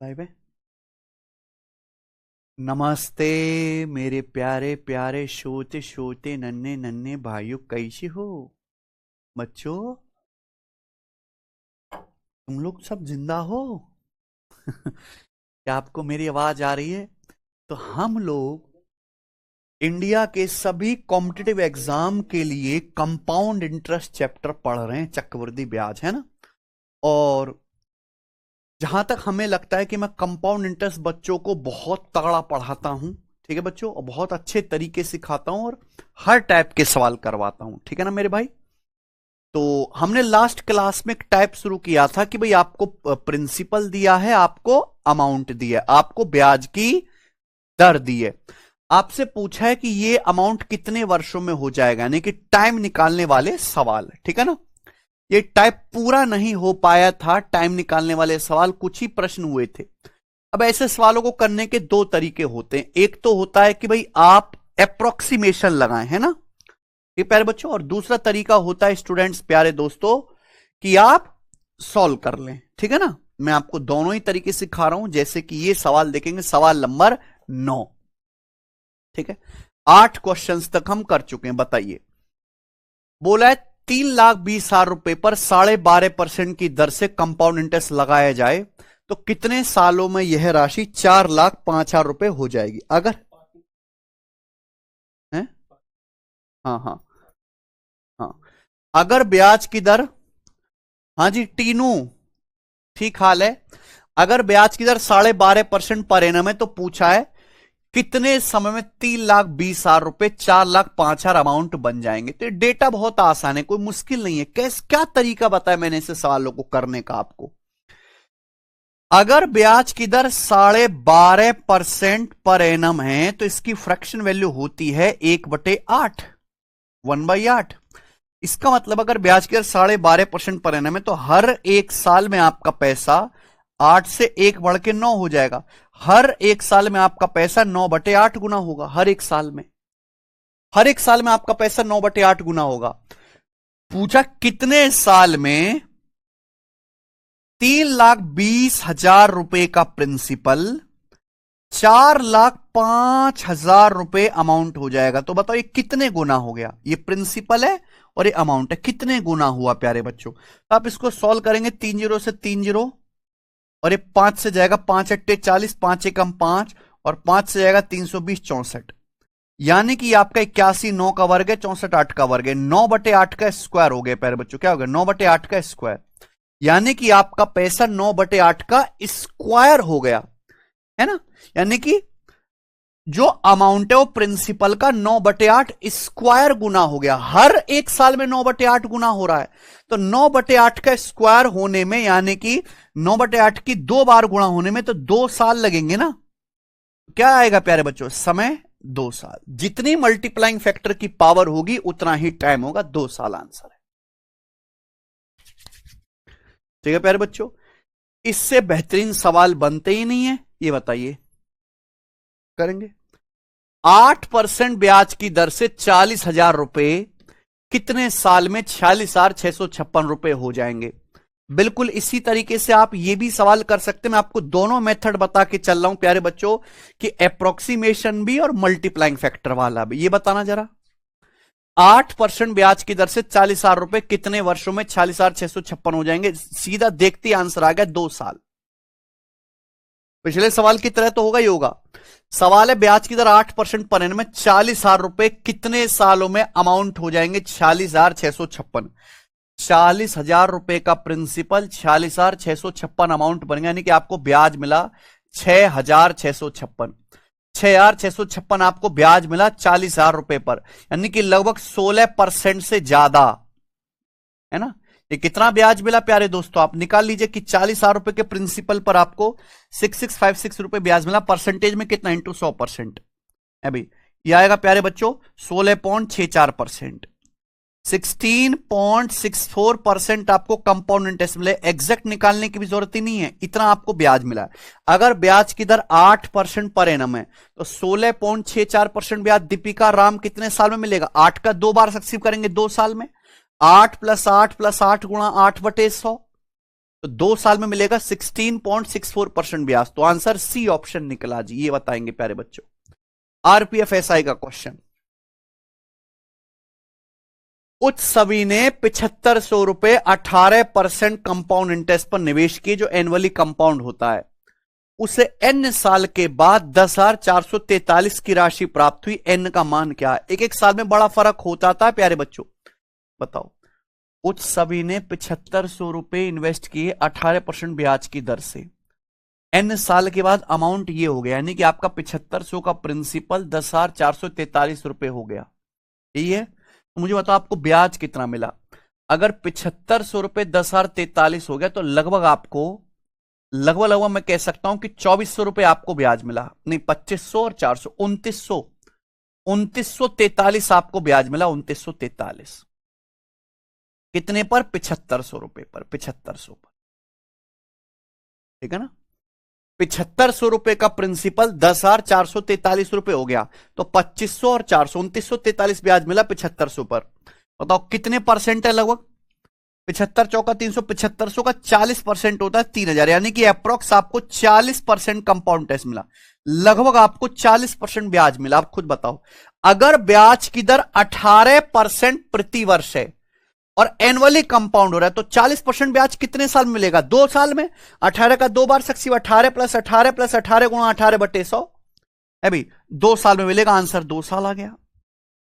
Live है। नमस्ते मेरे प्यारे प्यारे सोते सोते नन्हे नन्हे भाइयों, कैसे हो बच्चों? तुम लोग सब जिंदा हो? क्या आपको मेरी आवाज आ रही है? तो हम लोग इंडिया के सभी कॉम्पिटिटिव एग्जाम के लिए कंपाउंड इंटरेस्ट चैप्टर पढ़ रहे हैं, चक्रवृद्धि ब्याज, है ना। और जहां तक हमें लगता है कि मैं कंपाउंड इंटरेस्ट बच्चों को बहुत तगड़ा पढ़ाता हूं, ठीक है बच्चों, और बहुत अच्छे तरीके सिखाता हूं और हर टाइप के सवाल करवाता हूं, ठीक है ना मेरे भाई। तो हमने लास्ट क्लास में एक टाइप शुरू किया था कि भाई आपको प्रिंसिपल दिया है, आपको अमाउंट दिया है, आपको ब्याज की दर दी है, आपसे पूछा है कि ये अमाउंट कितने वर्षों में हो जाएगा, यानी कि टाइम निकालने वाले सवाल, ठीक है ना। ये टाइप पूरा नहीं हो पाया था, टाइम निकालने वाले सवाल कुछ ही प्रश्न हुए थे। अब ऐसे सवालों को करने के दो तरीके होते हैं। एक तो होता है कि भाई आप अप्रोक्सीमेशन लगाएं, है ना, ये प्यारे बच्चों, और दूसरा तरीका होता है स्टूडेंट्स, प्यारे दोस्तों, कि आप सॉल्व कर लें, ठीक है ना। मैं आपको दोनों ही तरीके सिखा रहा हूं। जैसे कि ये सवाल देखेंगे, सवाल नंबर 9, ठीक है। 8 क्वेश्चंस तक हम कर चुके हैं। बताइए, बोला है 3,20,000 रुपए पर 12.5% की दर से कंपाउंड इंटरेस्ट लगाया जाए तो कितने सालों में यह राशि 4,05,000 रुपए हो जाएगी? अगर है, हाँ हाँ हाँ, अगर ब्याज की दर, हाँ जी टीनू, ठीक हाल है। अगर ब्याज की दर 12.5% पर एनम है तो पूछा है कितने समय में 3,20,000 रुपए 4,05,000 अमाउंट बन जाएंगे। तो डेटा बहुत आसान है, कोई मुश्किल नहीं है। कैसे, क्या तरीका बताया मैंने ऐसे सवालों को करने का आपको। अगर ब्याज की दर 12.5% पर एनम है तो इसकी फ्रैक्शन वैल्यू होती है 1/8, 1/8। इसका मतलब अगर ब्याज की दर 12.5% पर एनम है तो हर एक साल में आपका पैसा 8 से 1 बढ़ के 9 हो जाएगा। हर एक साल में आपका पैसा 9/8 गुना होगा। हर एक साल में, हर एक साल में आपका पैसा 9/8 गुना होगा। पूछा कितने साल में 3,20,000 रुपए का प्रिंसिपल 4,05,000 रुपए अमाउंट हो जाएगा। तो बताओ ये कितने गुना हो गया? ये प्रिंसिपल है और ये अमाउंट है, कितने गुना हुआ प्यारे बच्चों? तो आप इसको सॉल्व करेंगे, 3 जीरो से 3 जीरो, और ये 5 से जाएगा, 5 अट्टे 40, 5 एकम 5, और 5 से जाएगा 320, 64। यानी कि आपका 81 9 का वर्ग है, 64 8 का वर्ग है, 9/8 का स्क्वायर हो गया प्यारे बच्चों। क्या हो गया? 9/8 का स्क्वायर। यानी कि आपका पैसा 9/8 का स्क्वायर हो गया, है ना। यानी कि जो अमाउंट है वो प्रिंसिपल का 9/8 स्क्वायर गुना हो गया। हर एक साल में 9/8 गुना हो रहा है। तो 9/8 का स्क्वायर होने में, यानी कि 9/8 की 2 बार गुणा होने में तो 2 साल लगेंगे ना। क्या आएगा प्यारे बच्चों? समय 2 साल। जितनी मल्टीप्लाइंग फैक्टर की पावर होगी उतना ही टाइम होगा, 2 साल आंसर है। ठीक है प्यारे बच्चों, इससे बेहतरीन सवाल बनते ही नहीं है। ये बताइए, करेंगे 8% ब्याज की दर से 40,000 रुपए कितने साल में 46,656 रुपए हो जाएंगे? बिल्कुल इसी तरीके से आप ये भी सवाल कर सकते हैं। मैं आपको दोनों मेथड बता के चल रहा हूं प्यारे बच्चों, कि अप्रोक्सीमेशन भी और मल्टीप्लाइंग फैक्टर वाला भी। ये बताना जरा, 8% ब्याज की दर से 40,000 रुपए कितने वर्षों में 46,656 हो जाएंगे? सीधा देखते ही आंसर आ गया, 2 साल। पिछले सवाल की तरह तो होगा ही होगा। सवाल है ब्याज की दर 8% पर एनम में 40,000 रुपए कितने सालों में अमाउंट हो जाएंगे? 46,656। 40,000 रुपए का प्रिंसिपल, 46,656 अमाउंट बन गया, यानी कि आपको ब्याज मिला 6,656। 6,656 आपको ब्याज मिला 40,000 रुपए पर, यानी कि लगभग 16% से ज्यादा, है ना। ये कितना ब्याज मिला प्यारे दोस्तों? आप निकाल लीजिए कि 40,000 रुपए के प्रिंसिपल पर आपको 6656 रुपए ब्याज मिला। परसेंटेज में कितना? इंटू 100% है भाई। ये आएगा प्यारे बच्चों 16.64%। 16.64% आपको कंपाउंड इंटरेस्ट मिले। एग्जैक्ट निकालने की भी जरूरत ही नहीं है, इतना आपको ब्याज मिला है। अगर ब्याज की दर 8% पर एनम है तो 16.64% ब्याज दीपिका राम कितने साल में मिलेगा? 8 का 2 बार सक्सीव करेंगे 2 साल में। 8 + 8 + 8 गुणा 8/100, तो 2 साल में मिलेगा 16.64% ब्याज। तो आंसर सी ऑप्शन निकला जी। ये बताएंगे प्यारे बच्चों, आरपीएफएसआई का क्वेश्चन। उत्सवी ने 7500 रुपए 18% कंपाउंड इंटरेस्ट पर निवेश किए, जो एनुअली कंपाउंड होता है। उसे एन साल के बाद 10,443 की राशि प्राप्त हुई। एन का मान क्या है? एक एक साल में बड़ा फर्क होता था प्यारे बच्चों। बताओ, उत्सवी ने 7500 रुपए इन्वेस्ट किए 18% ब्याज की दर से। एन साल के बाद अमाउंट ये हो गया, यानी कि आपका 7500 का प्रिंसिपल 10,443 रुपए हो गया। यही है। तो मुझे बताओ आपको ब्याज कितना मिला? अगर 7500 रुपए 10,043 हो गया तो लगभग मैं कह सकता हूं कि 2400 रुपए आपको ब्याज मिला। नहीं, 2500 और 400, 2943 आपको ब्याज मिला। 2943 कितने पर? 7500 रुपए पर। 7500 पर, ठीक है ना। 7500 रुपए का प्रिंसिपल 10,443 रुपए हो गया, तो 2500 और 400, 2943 ब्याज मिला 7500 पर। बताओ कितने परसेंट है? लगभग 75 चौका 300, 7500 का 40% होता है 3000, यानी कि अप्रोक्स आपको 40% कंपाउंड इंटरेस्ट मिला। लगभग आपको 40% ब्याज मिला। आप खुद बताओ, अगर ब्याज की दर 18% प्रति वर्ष है और एनुअली कंपाउंड हो रहा है तो 40% ब्याज कितने साल में मिलेगा? 2 साल में। 18 का 2 बार सक्सिव, 18 प्लस 18 प्लस 18 गुणा 18/100 है भाई, 2 साल में मिलेगा। आंसर 2 साल आ गया।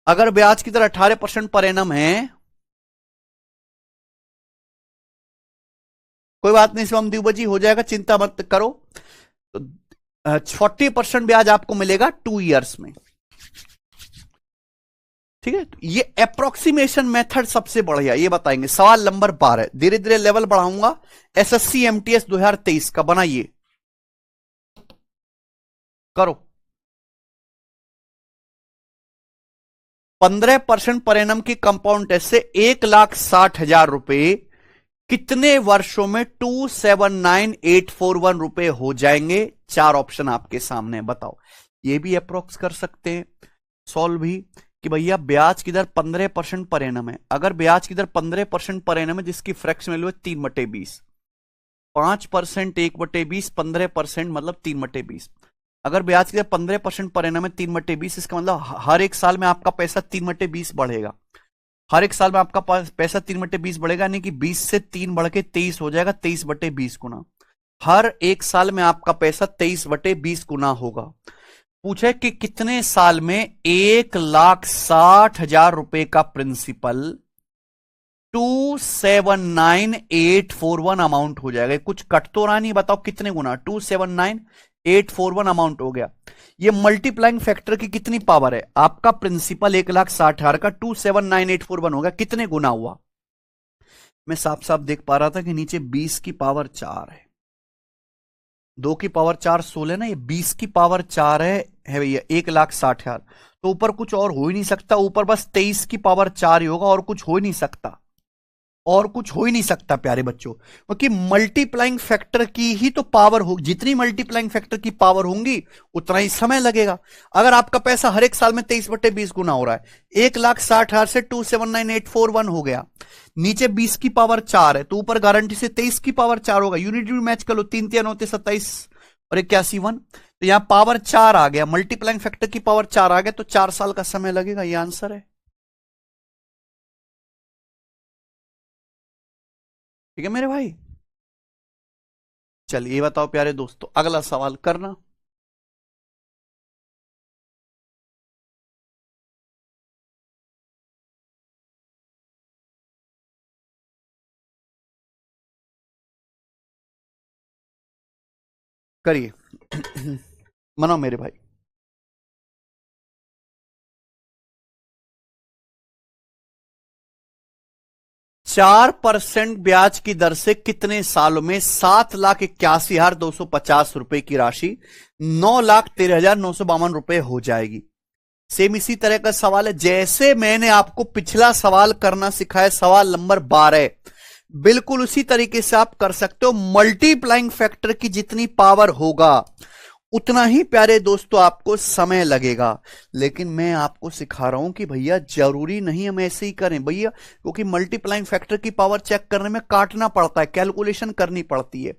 अगर ब्याज की दर 18% पर एनम है, कोई बात नहीं, शिवम द्विवेदी हो जाएगा, चिंता मत करो। तो 40% ब्याज आपको मिलेगा 2 इयर्स में, ठीक है। तो ये अप्रोक्सीमेशन मेथड सबसे बढ़िया, ये बताएंगे। सवाल नंबर 12, धीरे धीरे लेवल बढ़ाऊंगा। एसएससी एमटीएस 2023 का बनाइए, करो। 15% पर एनम की कंपाउंड इंटरेस्ट से 1,60,000 रुपए कितने वर्षों में 279,841 रुपए हो जाएंगे? 4 ऑप्शन आपके सामने, बताओ। ये भी अप्रोक्स कर सकते हैं, सॉल्व भी, कि भैया ब्याज की दर 15% पर एनम है। अगर ब्याज की दर 15% पर एनम है, जिसकी फ्रैक्शन वैल्यू है 3/20, 5% 1/20, 15% मतलब 3/20। अगर ब्याज की दर 15% पर एनम है 3/20, इसका मतलब हर एक साल में आपका पैसा 3/20 बढ़ेगा। हर एक साल में आपका पैसा 3/20 बढ़ेगा, यानी कि 20 से 3 बढ़ के 23 हो जाएगा, 23/20 गुना। हर एक साल में आपका पैसा 23/20 गुना होगा। पूछे कि कितने साल में 1,60,000 रुपए का प्रिंसिपल 279,841 अमाउंट हो जाएगा। कुछ कट तो रहा नहीं, बताओ कितने गुना? 279,841 अमाउंट हो गया। ये मल्टीप्लाइंग फैक्टर की कितनी पावर है? आपका प्रिंसिपल 1,60,000 का 279,841 होगा, कितने गुना हुआ? मैं साफ साफ देख पा रहा था कि नीचे 20 की पावर 4 है, 2 की पावर 4 16 ना, ये 20 की पावर 4 है भैया 1,60,000। तो ऊपर कुछ और हो ही नहीं सकता, ऊपर बस 23 की पावर 4 ही होगा, और कुछ हो ही नहीं सकता, और कुछ हो ही नहीं सकता प्यारे बच्चों, क्योंकि मल्टीप्लाइंग फैक्टर की ही तो पावर हो। जितनी मल्टीप्लाइंग फैक्टर की पावर होंगी उतना ही समय लगेगा। अगर आपका पैसा हर एक साल में 23/20 गुना हो रहा है, 1,60,000 से 279,841 हो गया, नीचे 20 की पावर 4 है, तो ऊपर गारंटी से 23 की पावर 4 होगा। यूनिट भी मैच कर लो, 3 3 9 27 और 81 1, तो यहां पावर 4 आ गया, मल्टीप्लाइंग फैक्टर की पावर 4 आ गया, तो 4 साल का समय लगेगा। ये आंसर है, ठीक है मेरे भाई। चलिए बताओ प्यारे दोस्तों, अगला सवाल करना। करिए मनो मेरे भाई। 4% ब्याज की दर से कितने सालों में 7,81,250 रुपए की राशि 9,13,952 रुपए हो जाएगी? सेम इसी तरह का सवाल है जैसे मैंने आपको पिछला सवाल करना सिखाया, सवाल नंबर 12, बिल्कुल उसी तरीके से आप कर सकते हो। मल्टीप्लाइंग फैक्टर की जितनी पावर होगा उतना ही प्यारे दोस्तों आपको समय लगेगा। लेकिन मैं आपको सिखा रहा हूं कि भैया जरूरी नहीं हम ऐसे ही करें भैया, क्योंकि मल्टीप्लाइंग फैक्टर की पावर चेक करने में काटना पड़ता है, कैलकुलेशन करनी पड़ती है।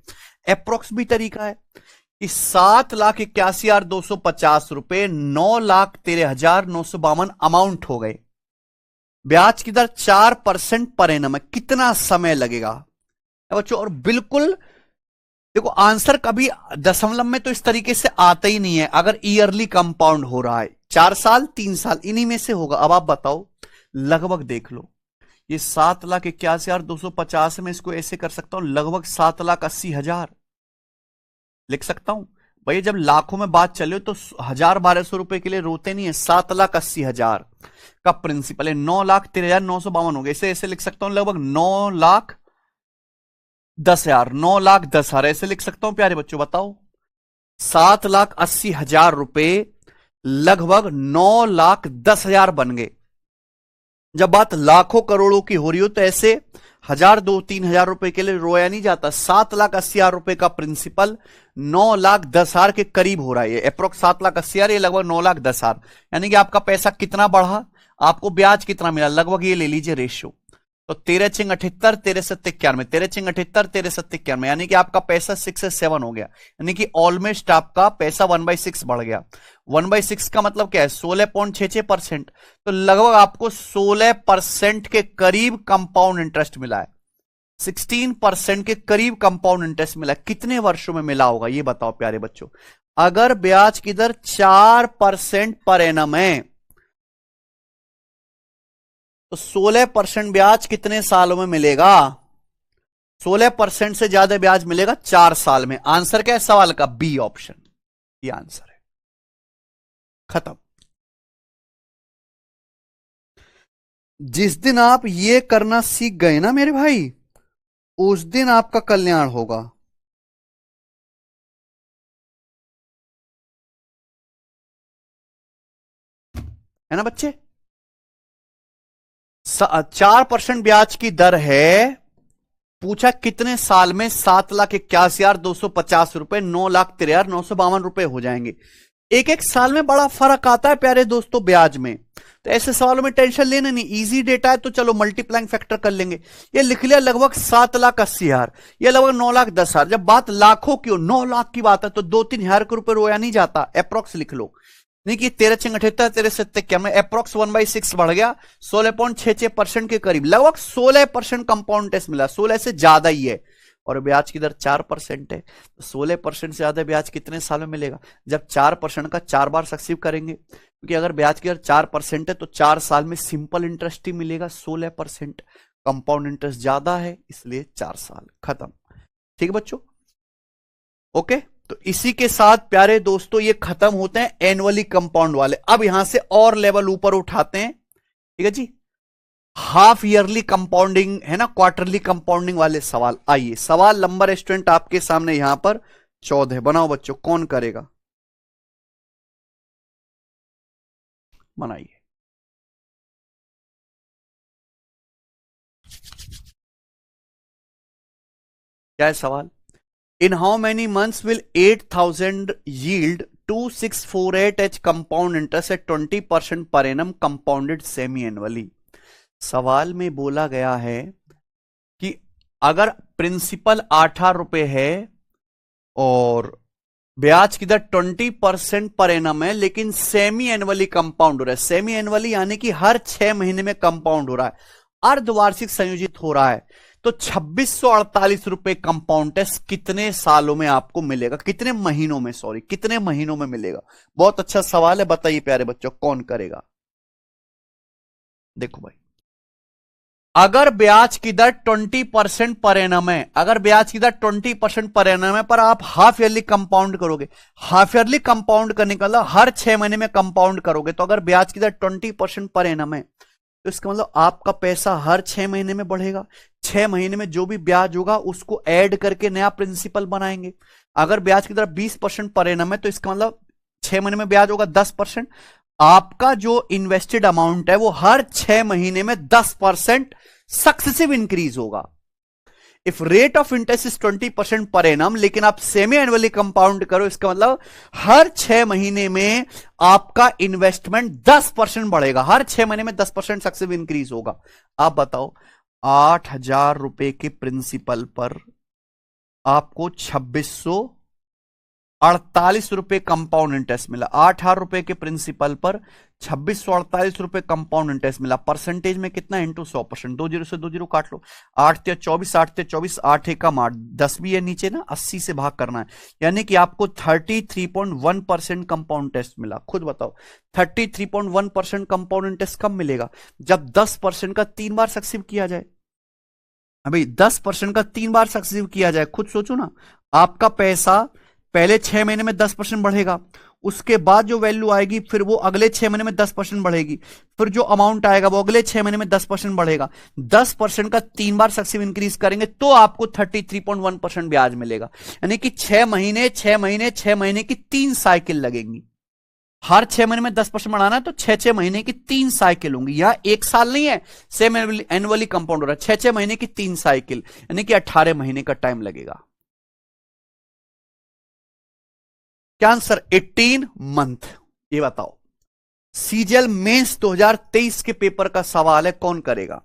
अप्रोक्स भी तरीका है कि 7,81,250 रुपए 9,13,952 अमाउंट हो गए। ब्याज की दर 4% पर एनम है, कितना समय लगेगा बच्चों? और बिल्कुल देखो आंसर कभी दशमलव में तो इस तरीके से आता ही नहीं है, अगर ईयरली कंपाउंड हो रहा है 4 साल 3 साल इन्हीं में से होगा। अब आप बताओ, लगभग देख लो, ये 7,81,250 में इसको ऐसे कर सकता हूं, लगभग 7,80,000 लिख सकता हूं। भैया जब लाखों में बात चले तो 1,000-1,200 रुपए के लिए रोते नहीं है। 7,80,000 का प्रिंसिपल है, 9,13,952 हो गए, इसे ऐसे लिख सकता हूं, लगभग 9,10,000, 9,10,000 ऐसे लिख सकता हूं प्यारे बच्चों। बताओ 7,80,000 रुपए लगभग 9,10,000 बन गए। जब बात लाखों करोड़ों की हो रही हो तो ऐसे 1,000, 2, 3,000 रुपए के लिए रोया नहीं जाता। 7,80,000 रुपए का प्रिंसिपल 9,10,000 के करीब हो रहा है, अप्रोक्स 7,80,000, ये लगभग 9,10,000। यानी कि आपका पैसा कितना बढ़ा, आपको ब्याज कितना मिला, लगभग ये ले लीजिए रेशियो। तो 13×78, 13×7=91, 13×78, 13×7=91, यानी कि आपका पैसा 6 से 7 हो गया, यानी कि ऑलमोस्ट आपका पैसा 1/6 बढ़ गया। 1/6 का मतलब क्या है, 16.66%। तो लगभग आपको 16% के करीब कंपाउंड इंटरेस्ट मिला है, 16% के करीब कंपाउंड इंटरेस्ट मिला है। कितने वर्षों में मिला होगा ये बताओ प्यारे बच्चों? अगर ब्याज की दर 4% पर एनम है तो 16% ब्याज कितने सालों में मिलेगा? 16% से ज्यादा ब्याज मिलेगा 4 साल में। आंसर क्या है सवाल का? बी ऑप्शन, ये आंसर है। खत्म। जिस दिन आप ये करना सीख गए ना मेरे भाई, उस दिन आपका कल्याण होगा। है ना बच्चे? 4% ब्याज की दर है, पूछा कितने साल में? 7,81,250 रुपए 9,13,952 रुपए हो जाएंगे। एक एक साल में बड़ा फर्क आता है प्यारे दोस्तों ब्याज में, तो ऐसे सवालों में टेंशन लेना नहीं। इजी डेटा है तो चलो मल्टीप्लाइंग फैक्टर कर लेंगे। ये लिख लिया लगभग 7,80,000, ये लगभग 9,10,000। जब बात लाखों की हो, 9 लाख की बात है तो 2-3 हजार के रुपए रोया नहीं जाता, अप्रोक्स लिख लो। नहीं कि 13×78, 13×7=91, अप्रोक्स 1/6 बढ़ गया, 16.66% के करीब, लगभग 16% कंपाउंड इंटरेस्ट मिला। 16 से ज्यादा ही है, और ब्याज की दर 4% है, तो 16% से ज्यादा ब्याज कितने साल में मिलेगा? जब 4% का 4 बार सक्सीव करेंगे, क्योंकि अगर ब्याज की दर 4% है तो 4 साल में सिंपल इंटरेस्ट ही मिलेगा 16%, कंपाउंड इंटरेस्ट ज्यादा है इसलिए 4 साल। खत्म। ठीक बच्चों, ओके। तो इसी के साथ प्यारे दोस्तों ये खत्म होते हैं एनुअली कंपाउंड वाले। अब यहां से और लेवल ऊपर उठाते हैं, ठीक है जी, हाफ ईयरली कंपाउंडिंग है ना, क्वार्टरली कंपाउंडिंग वाले सवाल। आइए, सवाल नंबर स्टूडेंट आपके सामने यहां पर 14 बनाओ बच्चों, कौन करेगा? बनाइए। क्या है सवाल? In how many months will 8,000 yield 2,648 compound interest eight 20% per annum compounded semi annually. सवाल में बोला गया है कि अगर प्रिंसिपल 8 रुपए है और ब्याज की दर 20% पर एनम है, लेकिन सेमी एनुअली कंपाउंड हो रहा है। सेमी एनुअली यानी कि हर 6 महीने में कंपाउंड हो रहा है, अर्धवार्षिक संयोजित हो रहा है। तो 2,648 रुपए कंपाउंड टेस्ट कितने सालों में आपको मिलेगा? कितने महीनों में, सॉरी, कितने महीनों में मिलेगा? बहुत अच्छा सवाल है, बताइए प्यारे बच्चों कौन करेगा? देखो भाई, अगर ब्याज की दर 20% पर एनम है, अगर ब्याज की दर 20% पर एनम है, पर आप हाफ ईयरली कंपाउंड करोगे, हाफ ईयरली कंपाउंड करने का मतलब हर 6 महीने में कंपाउंड करोगे, तो अगर ब्याज की दर 20% पर एनम है तो इसका मतलब आपका पैसा हर 6 महीने में बढ़ेगा। 6 महीने में जो भी ब्याज होगा उसको ऐड करके नया प्रिंसिपल बनाएंगे। अगर ब्याज की दर 20% पर एनम है तो इसका मतलब 6 महीने में ब्याज होगा 10%। आपका जो इन्वेस्टेड अमाउंट है वो हर 6 महीने में 10% सक्सेसिव इंक्रीज होगा। If rate of interest is 20% per annum, लेकिन आप सेमी एनुअली कंपाउंड करो, इसका मतलब हर 6 महीने में आपका इन्वेस्टमेंट 10% बढ़ेगा, हर 6 महीने में 10% सक्सेसिव इंक्रीज होगा। आप बताओ 8,000 रुपए के प्रिंसिपल पर आपको 2,648 रुपए कंपाउंड इंटरेस्ट मिला। 8,000 रुपए के प्रिंसिपल पर 2,648 रुपए कंपाउंड इंटरेस्ट मिला। परसेंटेज में कितना? इंटू 100%। 20 से 20 काट लो, 8 ते 24, 8 ते 24, 8 एकम 8, 10 भी है नीचे ना, 80 से भाग करना है, यानी कि आपको 33.1% कंपाउंड इंटरेस्ट मिला। खुद बताओ 33.1% कंपाउंड इंटरेस्ट कब मिलेगा? जब 10% का 3 बार सक्सेसिव किया जाए। अभी 10% का 3 बार सक्सेसिव किया जाए, खुद सोचो ना, आपका पैसा पहले 6 महीने में 10% बढ़ेगा, उसके बाद जो वैल्यू आएगी फिर वो अगले 6 महीने में 10% बढ़ेगी, फिर जो अमाउंट आएगा वो अगले 6 महीने में 10% बढ़ेगा। 10% का 3 बार सक्सेसिव इंक्रीज करेंगे तो आपको 33.1% ब्याज मिलेगा, यानी कि 6 महीने 6 महीने 6 महीने की 3 साइकिल लगेंगी। हर 6 महीने में 10% बढ़ाना है तो 6-6 महीने की 3 साइकिल होंगी। यहां 1 साल नहीं है, सेम एनुअली कंपाउंड हो रहा है, 6-6 महीने की 3 साइकिल, यानी कि 18 महीने का टाइम लगेगा। क्या आंसर? 18 मंथ। ये बताओ, सीजीएल मेंस 2023 के पेपर का सवाल है, कौन करेगा?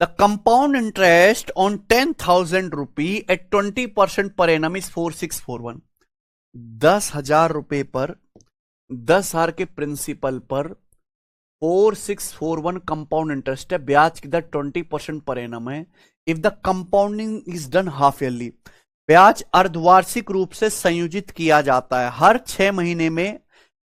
The compound interest on 10,000 rupee at 20% per annum is 4641। 10,000 रुपए पर 10,000 के प्रिंसिपल पर 4641 कंपाउंड इंटरेस्ट है, ब्याज की दर 20% पर एनम है। If the compounding is done half yearly, ब्याज अर्धवार्षिक रूप से संयोजित किया जाता है। हर 6 महीने में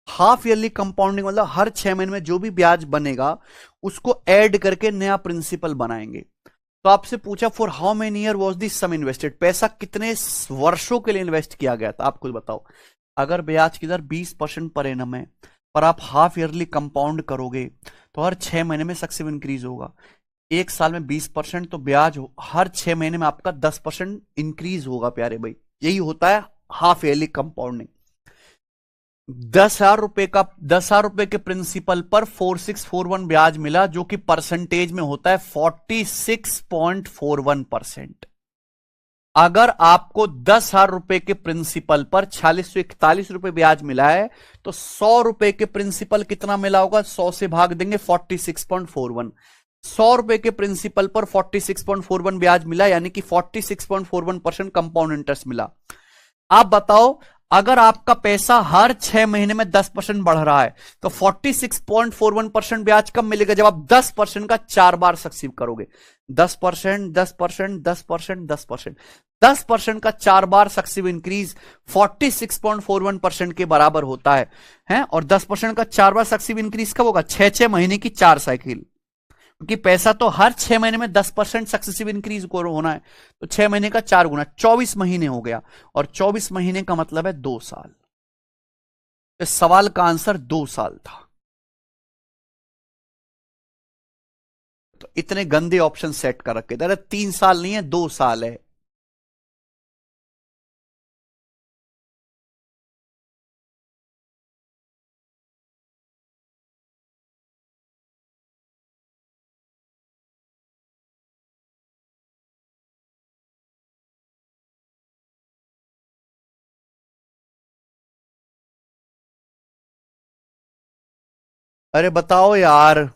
हाफ ईयरली कंपाउंडिंग मतलब हर 6 महीने में जो भी ब्याज बनेगा उसको ऐड करके नया प्रिंसिपल बनाएंगे। तो आपसे पूछा for how many year was this sum invested, पैसा कितने वर्षों के लिए इन्वेस्ट किया गया था, आप खुद बताओ। अगर ब्याज की दर 20% पर एनम है पर आप हाफ ईयरली कंपाउंड करोगे तो हर 6 महीने में सक्सेसिव इंक्रीज होगा। 1 साल में 20%, तो ब्याज हर 6 महीने में आपका 10% इंक्रीज होगा प्यारे भाई, यही होता है हाफ ईयरली कंपाउंडिंग। 10,000 रुपए के प्रिंसिपल पर 4641 ब्याज मिला, जो कि परसेंटेज में होता है 46.41%। अगर आपको 10,000 रुपए के प्रिंसिपल पर 4641 रुपए ब्याज मिला है तो 100 रुपए के प्रिंसिपल कितना मिला होगा? 100 से भाग देंगे 46.41। 100 रुपए के प्रिंसिपल पर 46.41 ब्याज मिला, यानी कि 46.41% कंपाउंड इंटरेस्ट मिला। आप बताओ अगर आपका पैसा हर 6 महीने में 10% बढ़ रहा है तो 46.41% ब्याज कब मिलेगा? जब आप 10% का 4 बार सक्सीव करोगे। 10%, 10%, 10%, 10%, 10% का 4 बार सक्सीव इंक्रीज 46.41% के बराबर होता है, और 10% का 4 बार सक्सीव इंक्रीज कब होगा? 6-6 महीने की 4 साइकिल, क्योंकि पैसा तो हर 6 महीने में 10% सक्सेसिव इंक्रीज होना है, तो 6 महीने का 4 गुना 24 महीने हो गया, और 24 महीने का मतलब है 2 साल। इस सवाल का आंसर 2 साल था। तो इतने गंदे ऑप्शन सेट कर रखे थे, 3 साल नहीं है 2 साल है। अरे बताओ यार,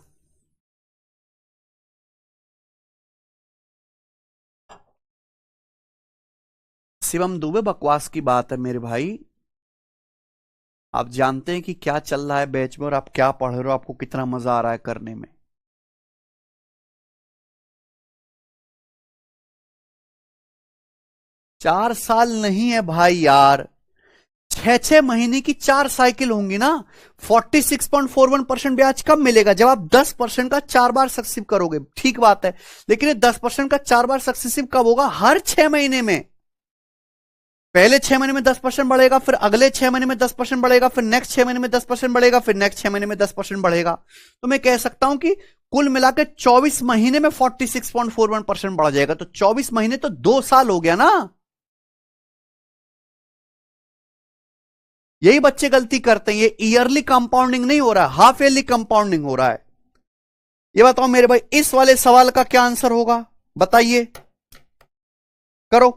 शिवम दुबे, बकवास की बात है मेरे भाई। आप जानते हैं कि क्या चल रहा है बैच में और आप क्या पढ़ रहे हो, आपको कितना मजा आ रहा है करने में। 4 साल नहीं है भाई यार, 6-6 महीने की 4 साइकिल होंगी ना। 46.41% ब्याज कब मिलेगा? जब आप 10% का 4 बार सक्सेसिव करोगे, ठीक बात है, लेकिन ये 10% का 4 बार सक्सेसिव कब होगा? हर 6 महीने में। पहले 6 महीने में 10% बढ़ेगा, फिर अगले 6 महीने में 10% बढ़ेगा, फिर नेक्स्ट 6 महीने में 10% बढ़ेगा, फिर नेक्स्ट 6 महीने में 10% बढ़ेगा। तो मैं कह सकता हूं कि कुल मिलाकर 24 महीने में 46.41% बढ़ जाएगा। तो 24 महीने तो 2 साल हो गया ना। यही बच्चे गलती करते हैं, ये ईयरली कंपाउंडिंग नहीं हो रहा है, हाफ ईयरली कंपाउंडिंग हो रहा है। ये बताओ मेरे भाई, इस वाले सवाल का क्या आंसर होगा, बताइए, करो।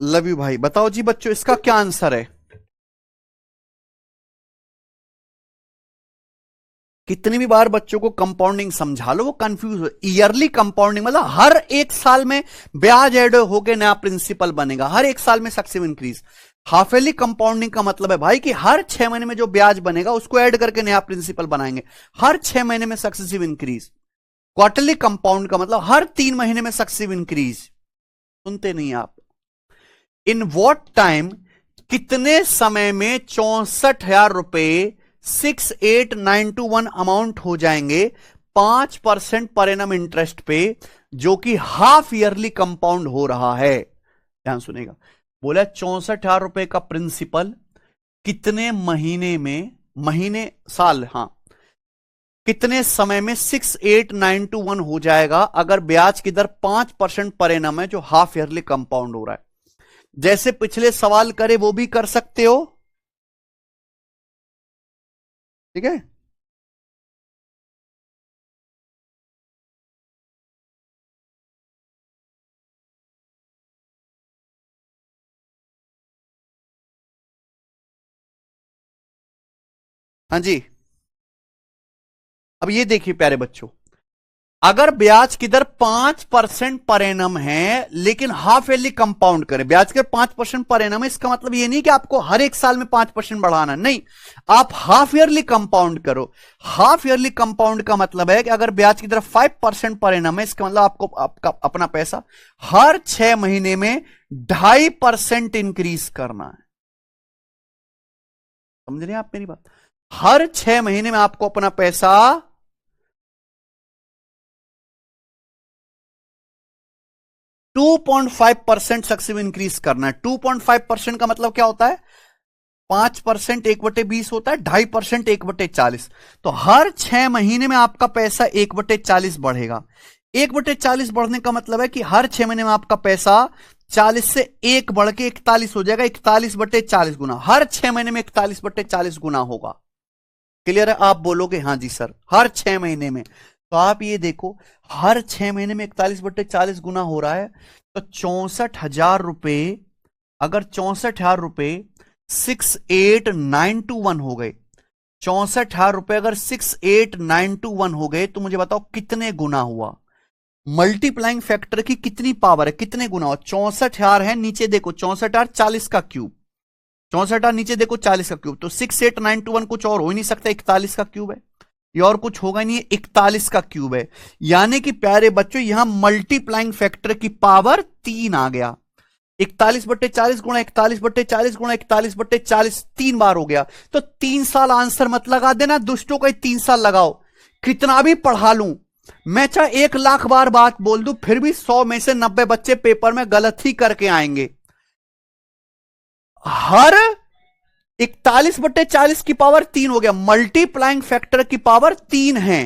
लव यू भाई, बताओ जी बच्चों, इसका क्या आंसर है। कितनी भी बार बच्चों को कंपाउंडिंग समझा लो वो कंफ्यूज हो। ईयरली कंपाउंडिंग मतलब हर एक साल में ब्याज ऐड होके नया प्रिंसिपल बनेगा, हर एक साल में successive increase. Half yearly compounding का मतलब है भाई कि हर 6 महीने में जो ब्याज बनेगा उसको ऐड करके नया प्रिंसिपल बनाएंगे, हर 6 महीने में सक्सेसिव इंक्रीज। क्वार्टरली कंपाउंड का मतलब हर 3 महीने में सक्सेसिव इंक्रीज। सुनते नहीं आप। इन वॉट टाइम, कितने समय में 64,000 रुपए 68,921 अमाउंट हो जाएंगे 5% पर एनम इंटरेस्ट पे, जो कि हाफ ईयरली कंपाउंड हो रहा है। ध्यान सुनेगा, बोला 64,000 रुपए का प्रिंसिपल कितने महीने में, महीने साल, हां, कितने समय में 68,921 हो जाएगा अगर ब्याज की दर 5% पर एनम है, जो हाफ ईयरली कंपाउंड हो रहा है। जैसे पिछले सवाल करे वो भी कर सकते हो, ठीक है। हाँ जी। अब ये देखिए प्यारे बच्चों, अगर ब्याज की दर 5% पर एनम है लेकिन हाफ ईयरली कंपाउंड करें, ब्याज की दर 5% पर एनम है, इसका मतलब ये नहीं कि आपको हर एक साल में 5% बढ़ाना, नहीं, आप हाफ ईयरली कंपाउंड करो। हाफ ईयरली कंपाउंड का मतलब है कि अगर ब्याज की दर 5% पर एनम है, इसका मतलब आपको आपका अपना पैसा हर 6 महीने में 2.5% इंक्रीज करना है। समझ रहे हैं आप मेरी बात, हर 6 महीने में आपको अपना पैसा 2.5% सक्सेसिव इंक्रीज करना है। 2.5% का मतलब क्या होता है, 5% 1/20 होता है, 2.5% 1/40। तो हर 6 महीने में आपका पैसा 1/40 बढ़ेगा। 1/40 बढ़ने का मतलब है कि हर 6 महीने में आपका पैसा 40 से 1 बढ़ के 41 हो जाएगा। 41/40 गुना, हर 6 महीने में 41/40 गुना होगा। क्लियर है, आप बोलोगे हाँ जी सर, हर 6 महीने में। तो आप ये देखो, हर 6 महीने में 41/40 गुना हो रहा है। तो 64,000 रुपए, अगर 64,000 रुपए 68,921 हो गए, 64,000 रुपए अगर 68,921 हो गए, तो मुझे बताओ कितने गुना हुआ। मल्टीप्लाइंग फैक्टर की कितनी पावर है, कितने गुना हुआ। 64,000 है, नीचे देखो 64,000 40 का क्यूब, 64,000 नीचे देखो 40 का क्यूब, तो 68,921 कुछ और हो ही नहीं सकता, 41 का क्यूब है। ये और कुछ होगा नहीं, 41 का क्यूब है। यानी कि प्यारे बच्चों, यहां मल्टीप्लाइंग फैक्टर की पावर 3 आ गया। 41/40 गुणा 41/40 गुणा 41/40 3 बार हो गया। तो 3 साल आंसर मत लगा देना दुष्टों का, 3 साल लगाओ। कितना भी पढ़ा लूं मैं, चाहे 1 लाख बार बात बोल दूं, फिर भी 100 में से 90 बच्चे पेपर में गलत ही करके आएंगे। हर 41/40 की पावर 3 हो गया, मल्टीप्लाइंग फैक्टर की पावर 3 है।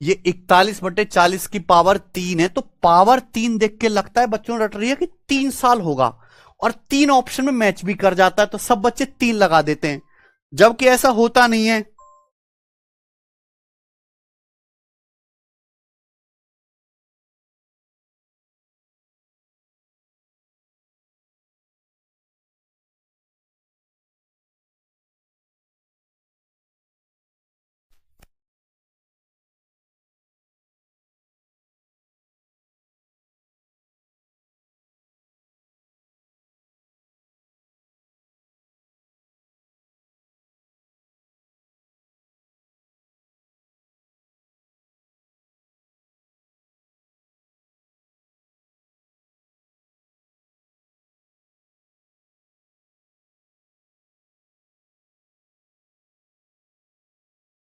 ये 41/40 की पावर 3 है, तो पावर 3 देख के लगता है बच्चों रट रही है कि 3 साल होगा, और 3 ऑप्शन में मैच भी कर जाता है, तो सब बच्चे 3 लगा देते हैं, जबकि ऐसा होता नहीं है।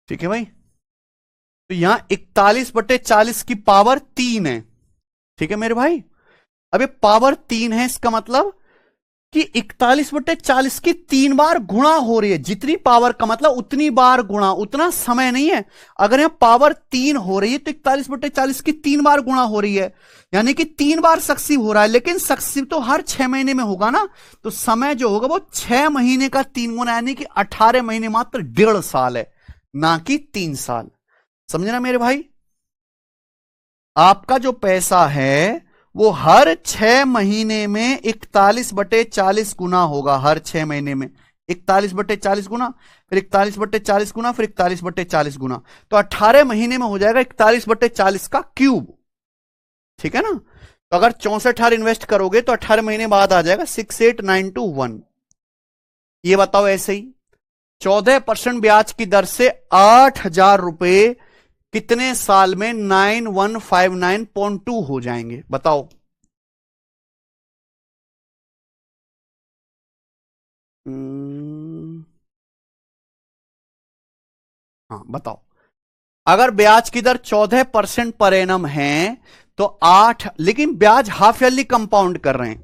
ठीक है भाई, तो यहां 41/40 की पावर 3 है। ठीक है मेरे भाई, अब ये पावर 3 है, इसका मतलब कि 41/40 की 3 बार गुणा हो रही है। जितनी पावर का मतलब उतनी बार गुणा, उतना समय नहीं है। अगर यहां पावर 3 हो रही है तो 41/40 की 3 बार गुणा हो रही है, यानी कि 3 बार सक्सीव हो रहा है। लेकिन सक्सीव तो हर 6 महीने में होगा ना, तो समय जो होगा वो 6 महीने का 3 गुना, यानी कि 18 महीने, मात्र 1.5 साल है, ना कि 3 साल। समझना मेरे भाई, आपका जो पैसा है वो हर 6 महीने में 41/40 गुना होगा। हर 6 महीने में 41/40 गुना, फिर 41/40 गुना, फिर 41/40 गुना, तो 18 महीने में हो जाएगा 41/40 का क्यूब। ठीक है ना, तो अगर 64 इन्वेस्ट करोगे तो 18 महीने बाद आ जाएगा 68921। ये बताओ, ऐसे ही 14% ब्याज की दर से 8,000 रुपए कितने साल में 9159.2 हो जाएंगे, बताओ। हाँ बताओ, अगर ब्याज की दर 14% पर एनम है तो 8, लेकिन ब्याज हाफ ईयरली कंपाउंड कर रहे हैं।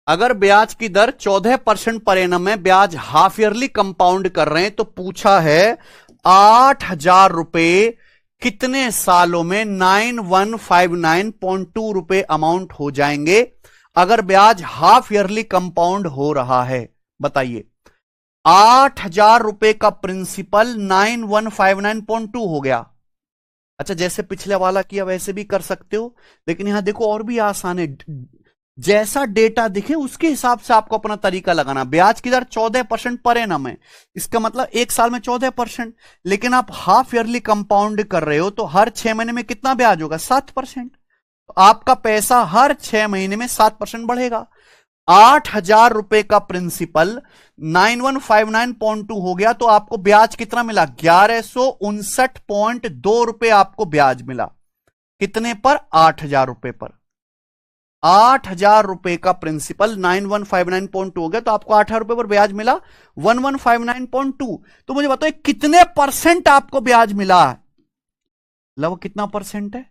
अगर ब्याज की दर 14% पर एनम है, ब्याज हाफ ईयरली कंपाउंड कर रहे हैं, तो पूछा है 8,000 रुपए कितने सालों में 9159.2 रुपए अमाउंट हो जाएंगे, अगर ब्याज हाफ ईयरली कंपाउंड हो रहा है। बताइए, 8,000 रुपए का प्रिंसिपल 9159.2 हो गया। अच्छा, जैसे पिछले वाला किया वैसे भी कर सकते हो, लेकिन यहां देखो और भी आसान है। जैसा डेटा दिखे उसके हिसाब से आपको अपना तरीका लगाना। ब्याज की दर 14% पर एनम है, इसका मतलब 1 साल में 14%, लेकिन आप हाफ ईयरली कंपाउंड कर रहे हो, तो हर 6 महीने में कितना ब्याज होगा, 7%। तो आपका पैसा हर 6 महीने में 7% बढ़ेगा। 8,000 रुपए का प्रिंसिपल 9159.2 हो गया, तो आपको ब्याज कितना मिला, 1159.2 रुपए आपको ब्याज मिला। कितने पर, 8,000 रुपए पर। 8,000 रुपए का प्रिंसिपल 9159.2 हो गया, तो आपको 8,000 रुपए पर ब्याज मिला 1159.2। तो मुझे बताओ कितने परसेंट आपको ब्याज मिला है, लगभग कितना परसेंट है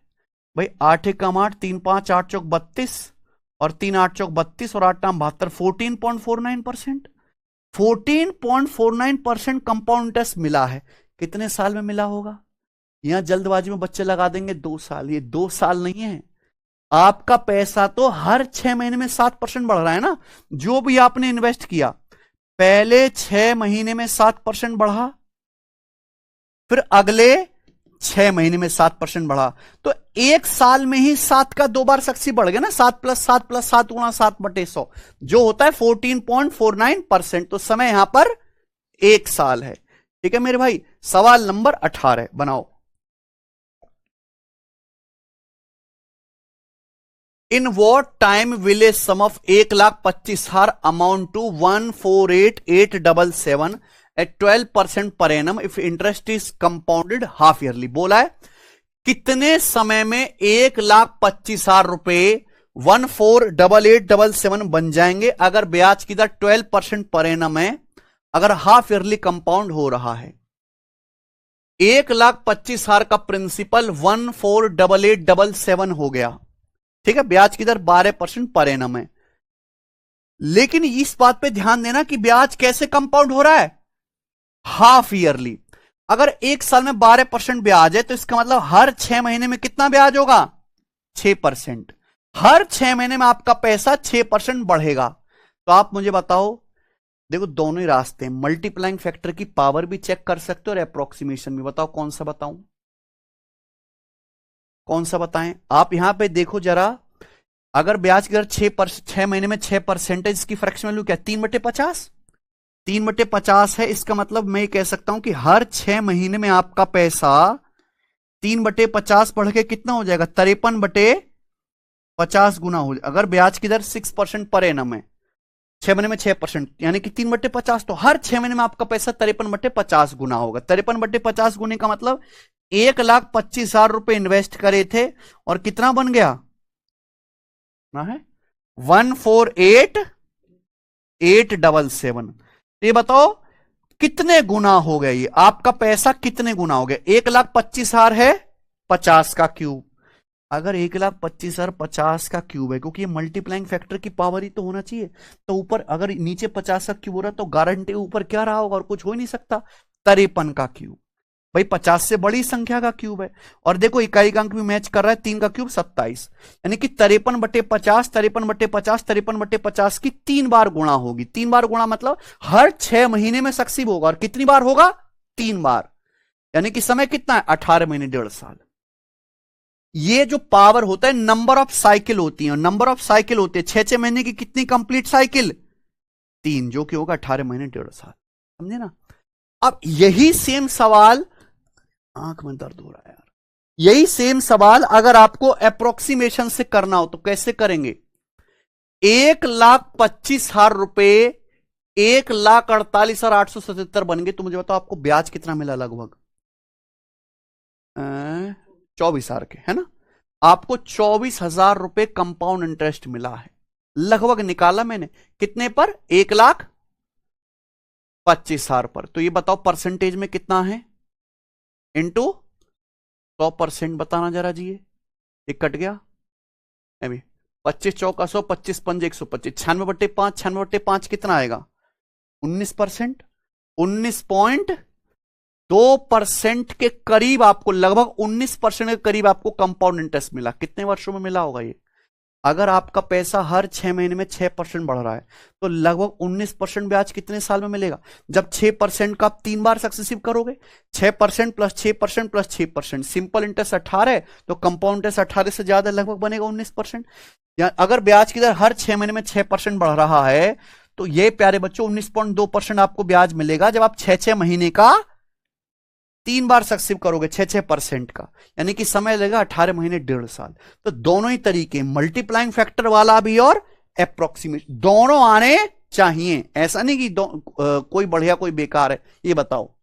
भाई। 8 एकम 8, 3 5 8 चौक 32, और 3 8 चौक 32, और 8 8 72, 14.49%। 14.49% कंपाउंड इंटरेस्ट मिला है। कितने साल में मिला होगा, यहां जल्दबाजी में बच्चे लगा देंगे 2 साल। ये 2 साल नहीं है, आपका पैसा तो हर 6 महीने में 7% बढ़ रहा है ना। जो भी आपने इन्वेस्ट किया, पहले 6 महीने में 7% बढ़ा, फिर अगले 6 महीने में 7% बढ़ा, तो 1 साल में ही 7 का 2 बार सक्सेस बढ़ गया ना। 7 + 7 + 7 गुणा 7/100 जो होता है 14.49%। तो समय यहां पर 1 साल है। ठीक है मेरे भाई, सवाल नंबर 18 बनाओ। In what time will a sum of 1,25,000 amount to 148,877 at 12% per annum if interest is compounded half yearly. बोला है कितने समय में 1,25,000 रुपए 148,877 बन जाएंगे, अगर ब्याज की दर 12% पर एनम है, अगर हाफ ईयरली कंपाउंड हो रहा है। 1,25,000 का प्रिंसिपल 148,877 हो गया। ठीक है, ब्याज की दर 12% पर एनम है। लेकिन इस बात पे ध्यान देना कि ब्याज कैसे कंपाउंड हो रहा है, हाफ ईयरली। अगर एक साल में 12% ब्याज है तो इसका मतलब हर 6 महीने में कितना ब्याज होगा? 6%। हर 6 महीने में आपका पैसा 6% बढ़ेगा। तो आप मुझे बताओ, देखो दोनों ही रास्ते हैं, मल्टीप्लाइंग फैक्टर की पावर भी चेक कर सकते हो और अप्रोक्सीमेशन भी। बताओ कौन सा बताऊं, कौन सा बताएं? आप यहां पे देखो जरा, अगर ब्याज की दर 6 महीने में 6% इसकी फ्रैक्शन वैल्यू क्या है? 3/50। 3/50 है, इसका मतलब मैं कह सकता हूं कि हर 6 महीने में आपका पैसा 3/50 बढ़ के कितना हो जाएगा? 53/50 गुना हो जाएगा। अगर ब्याज की दर 6% पर एनम है, 6 महीने में 6%, यानी कि 3/50, तो हर 6 महीने में आपका पैसा 53/50 गुना होगा। 53/50 गुने का मतलब 1,25,000 रुपए इन्वेस्ट करे थे और कितना बन गया ना है? 148,877। ये बताओ कितने गुना हो गया? ये आपका पैसा कितने गुना हो गया? 1,25,000 है 50 का क्यूब। अगर 1,25,000 50 का क्यूब है, क्योंकि ये मल्टीप्लाइंग फैक्टर की पावर ही तो होना चाहिए, तो ऊपर अगर नीचे 50 का क्यूब हो रहा है तो गारंटी ऊपर क्या रहा होगा? और कुछ हो ही नहीं सकता, 53 का क्यूब। भाई 50 से बड़ी संख्या का क्यूब है। और देखो इकाई का अंक भी मैच कर रहा है, 3 का क्यूब 27, यानी कि 53/50, 53/50, 53/50 की 3 बार गुणा होगी। 3 बार गुणा मतलब हर 6 महीने में सक्सीब होगा। और कितनी बार होगा? 3 बार, यानी कि समय कितना है? 18 महीने, 1.5 साल। ये जो पावर होता है, नंबर ऑफ साइकिल होती है, नंबर ऑफ साइकिल होते हैं 6-6 महीने की कितनी कंप्लीट साइकिल? 3, जो कि होगा 18 महीने, 1.5 साल। समझे ना? अब यही सेम सवाल, आंख में दर्द हो रहा है यार, यही सेम सवाल अगर आपको अप्रोक्सीमेशन से करना हो तो कैसे करेंगे? 1,25,000 रुपए 1,48,877 बन गए, तो मुझे बताओ आपको ब्याज कितना मिला? लगभग 24,000 के, है ना? आपको 24,000 रुपए कंपाउंड इंटरेस्ट मिला है। लगभग निकाला मैंने कितने पर? 1,25,000 पर। तो ये बताओ परसेंटेज में कितना है? इंटू 100% बताना जरा जी। ये कट गया अभी, 25 चौका 100, 25 पंजे 125, 96/5, 96/5 कितना आएगा? 19%। 19.2% के करीब आपको, लगभग 19% के करीब आपको कंपाउंड इंटरेस्ट मिला। कितने वर्षों में मिला होगा ये? अगर आपका पैसा हर 6 महीने में 6% बढ़ रहा है तो लगभग 19% ब्याज कितने साल में मिलेगा? जब 6% का आप 3 बार सक्सेसिव करोगे, 6% प्लस 6% प्लस 6%, सिंपल इंटरेस्ट 18 है तो कंपाउंड इंटरेस्ट 18 से ज्यादा, लगभग बनेगा 19%। या अगर ब्याज की दर हर 6 महीने में 6% बढ़ रहा है तो ये प्यारे बच्चों 19.2% आपको ब्याज मिलेगा जब आप 6-6 महीने का 3 बार सक्सेसिव करोगे 6-6% का, यानी कि समय लगेगा 18 महीने, 1.5 साल। तो दोनों ही तरीके, मल्टीप्लाइंग फैक्टर वाला भी और अप्रोक्सीमेशन, दोनों आने चाहिए। ऐसा नहीं कि कोई बढ़िया कोई बेकार है। ये बताओ,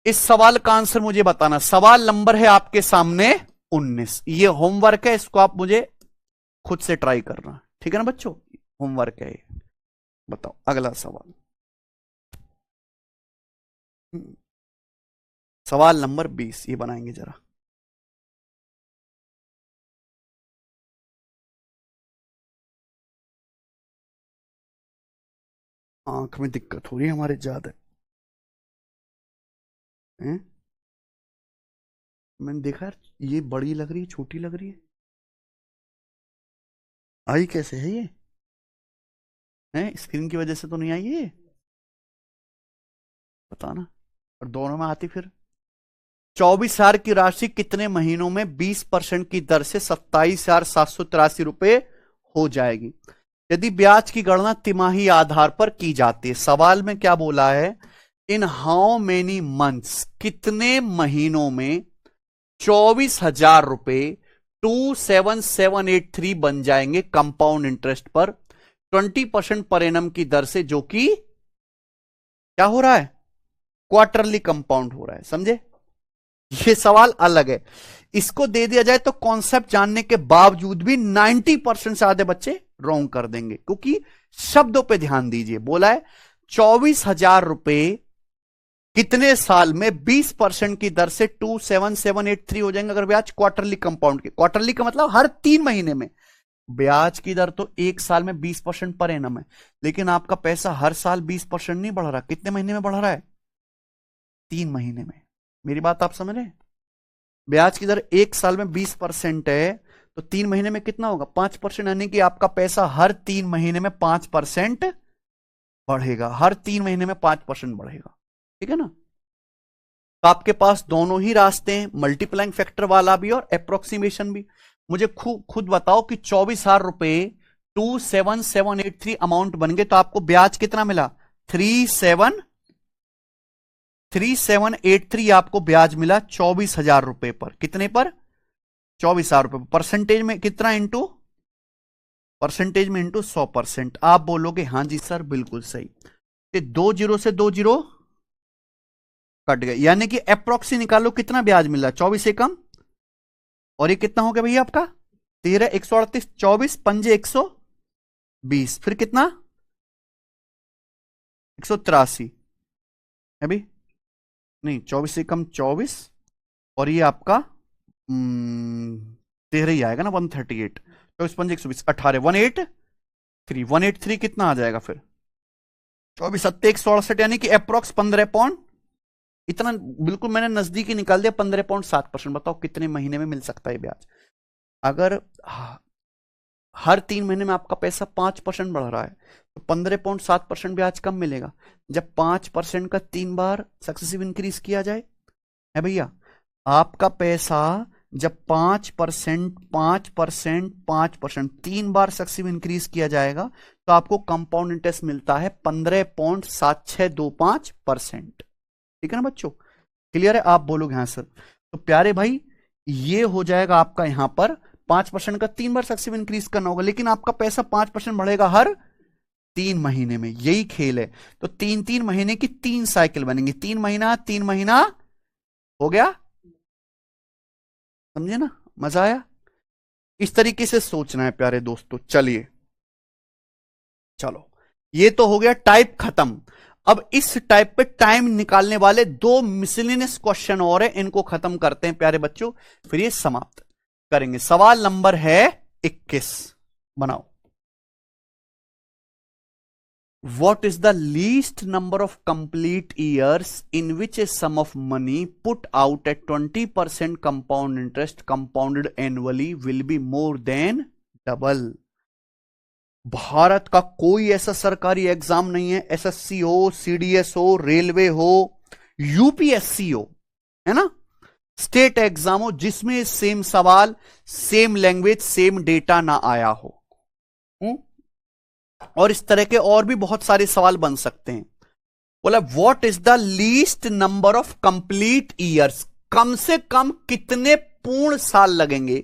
इस सवाल का आंसर मुझे बताना। सवाल नंबर है आपके सामने 19। ये होमवर्क है, इसको आप मुझे खुद से ट्राई करना, ठीक है ना बच्चों? होमवर्क है ये। बताओ अगला सवाल, सवाल नंबर 20, ये बनाएंगे जरा। आंख में दिक्कत हो रही है हमारे ज्यादा है? मैंने देखा यार, ये बड़ी लग रही है, छोटी लग रही है, आई कैसे है ये? है स्क्रीन की वजह से तो नहीं आई ये? पता ना। और दोनों में आती फिर 24,000 की राशि कितने महीनों में 20% की दर से 27,783 रुपए हो जाएगी? यदि ब्याज की गणना तिमाही आधार पर की जाती है, सवाल में क्या बोला है? इन हाउ मेनी मंथ्स, कितने महीनों में 24,000 रुपए 27,783 बन जाएंगे कंपाउंड इंटरेस्ट पर 20% पर एनम की दर से, जो कि क्या हो रहा है? क्वार्टरली कंपाउंड हो रहा है। समझे? ये सवाल अलग है। इसको दे दिया जाए तो कॉन्सेप्ट जानने के बावजूद भी 90% से आधे बच्चे रॉन्ग कर देंगे, क्योंकि शब्दों पे ध्यान दीजिए। बोला है 24,000 रुपए कितने साल में 20% की दर से 27,783 हो जाएंगे अगर ब्याज क्वार्टरली कंपाउंड के। क्वार्टरली का मतलब हर 3 महीने में, ब्याज की दर तो एक साल में 20% पर एनम है, लेकिन आपका पैसा हर साल 20% नहीं बढ़ रहा। कितने महीने में बढ़ रहा है? 3 महीने में। मेरी बात आप समझ रहे हैं? ब्याज की दर एक साल में 20% है, तो 3 महीने में कितना होगा? 5%, यानी कि आपका पैसा हर 3 महीने में 5% बढ़ेगा। हर 3 महीने में 5% बढ़ेगा। ठीक है ना? तो आपके पास दोनों ही रास्ते हैं, मल्टीप्लाइंग फैक्टर वाला भी और अप्रोक्सीमेशन भी। मुझे खुद बताओ कि 24,000 रुपए 27783 अमाउंट बन गए, तो आपको ब्याज कितना मिला? 3783 आपको ब्याज मिला 24,000 रुपए पर। कितने पर? 24,000 रुपए। परसेंटेज में कितना? परसेंटेज में इंटू 100%। आप बोलोगे हाँ जी सर बिल्कुल सही। 2 जीरो से 2 जीरो कट गए, यानी कि अप्रोक्सी निकालो कितना ब्याज मिला? 24 से कम। और ये कितना हो गया भैया आपका? 13 138, 24 पंजे 120, फिर कितना? 183 है भी नहीं, 24 से कम 24, और ये आपका 13 ही आएगा ना, 138। 24 पंजे 120, 18 183 कितना आ जाएगा फिर? 24 सत्ते 168, यानी कि अप्रोक्स 15 पॉइंट इतना, बिल्कुल मैंने नजदीकी निकाल दिया। 15.7%। बताओ कितने महीने में मिल सकता है ब्याज? अगर हर 3 महीने में आपका पैसा 5% बढ़ रहा है, तो 15.7% ब्याज कब मिलेगा? जब 5% का 3 बार सक्सेसिव इंक्रीज किया जाए। है भैया? आपका पैसा जब 5%, 5%, 5% 3 बार सक्सेसिव इंक्रीज किया जाएगा, तो आपको कंपाउंड इंटरेस्ट मिलता है 15.7625%। ठीक है ना बच्चों? क्लियर है? आप बोलोगे हाँ सर। तो प्यारे भाई, ये हो जाएगा आपका यहां पर 5% का 3 बार सक्सेसिव इंक्रीज करना होगा, लेकिन आपका पैसा 5% बढ़ेगा हर 3 महीने में। यही खेल है। तो 3 महीने की 3 साइकिल बनेंगी। 3 महीना हो गया। समझे ना? मजा आया? इस तरीके से सोचना है प्यारे दोस्तों। चलिए, चलो, ये तो हो गया टाइप खत्म। अब इस टाइप पे टाइम निकालने वाले 2 मिसलेनियस क्वेश्चन और है, इनको खत्म करते हैं प्यारे बच्चों, फिर ये समाप्त करेंगे। सवाल नंबर है 21, बनाओ। What is the least number of complete years in which a sum of money put out at 20% compound interest compounded annually will be more than double? Bharat का कोई ऐसा सरकारी एग्जाम नहीं है, एसएससी हो, सीडीएस हो, रेलवे हो, यूपीएससी हो, है ना, स्टेट एग्जाम हो, जिसमें सेम सवाल, सेम लैंग्वेज, सेम डेटा ना आया हो। और इस तरह के और भी बहुत सारे सवाल बन सकते हैं। बोला what is the least number of complete years, कम से कम कितने पूर्ण साल लगेंगे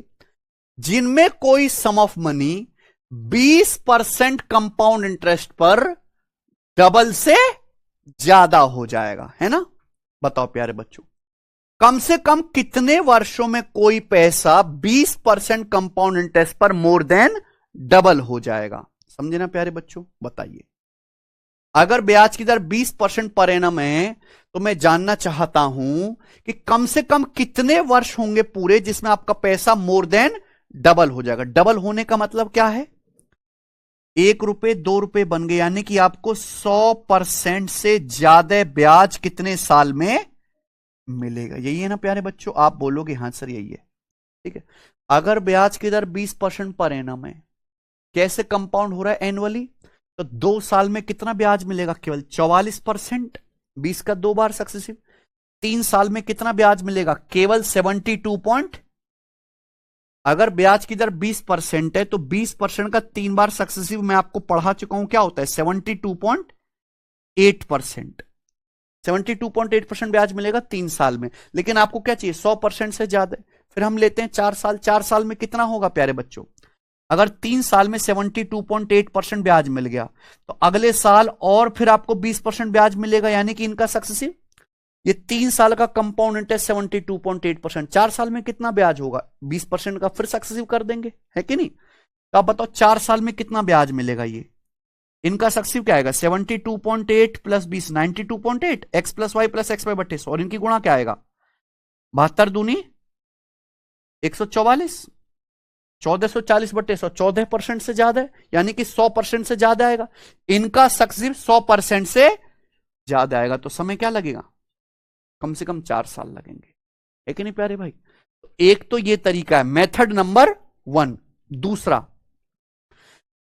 जिनमें कोई sum of money 20% compound interest पर डबल से ज्यादा हो जाएगा। है ना? बताओ प्यारे बच्चों, कम से कम कितने वर्षों में कोई पैसा 20% कंपाउंड इंटरेस्ट पर मोर देन डबल हो जाएगा? समझे ना प्यारे बच्चों? बताइए। अगर ब्याज की दर 20% पर एनम है, तो मैं जानना चाहता हूं कि कम से कम कितने वर्ष होंगे पूरे जिसमें आपका पैसा मोर देन डबल हो जाएगा। डबल होने का मतलब क्या है? 1 रुपए 2 रुपए बन गए, यानी कि आपको 100% से ज्यादा ब्याज कितने साल में मिलेगा? यही है ना प्यारे बच्चों? आप बोलोगे हाँ सर यही है। ठीक है। अगर ब्याज की दर 20% पर एनम है, कैसे कंपाउंड हो रहा है? एनुअली। तो 2 साल में कितना ब्याज मिलेगा? केवल 44%, 20 का 2 बार सक्सेसिव। 3 साल में कितना ब्याज मिलेगा? केवल 72 पॉइंट। अगर ब्याज की दर 20% है, तो 20% का 3 बार सक्सेसिव मैं आपको पढ़ा चुका हूं, क्या होता है? 72.8%। 72.8% ब्याज मिलेगा 3 साल में, लेकिन आपको क्या चाहिए? 100% से ज्यादा। फिर हम लेते हैं 4 साल। 4 साल में कितना होगा प्यारे बच्चों? अगर 3 साल में 72.8% ब्याज मिल गया, तो अगले साल और फिर आपको 20% ब्याज मिलेगा, यानी कि इनका सक्सेसिव। ये 3 साल का कंपाउंड इंटरेस्ट 72.8%। 4 साल में कितना ब्याज होगा? 20% का फिर सक्सेसिव कर देंगे, है कि नहीं? तो आप बताओ 4 साल में कितना ब्याज मिलेगा? ये इनका सक्सेसिव क्या आएगा? 72.8 plus 20 92.8, x plus y plus x y बटे 100, और इनकी गुणा क्या आएगा? 72 दूनी 144। 1440/100 14% से ज्यादा है, यानी कि 100% से ज्यादा आएगा। इनका सक्सेसिव 100% से ज्यादा आएगा, तो समय क्या लगेगा? कम से कम 4 साल लगेंगे, है कि नहीं प्यारे भाई? एक तो ये तरीका है, मेथड नंबर 1। दूसरा,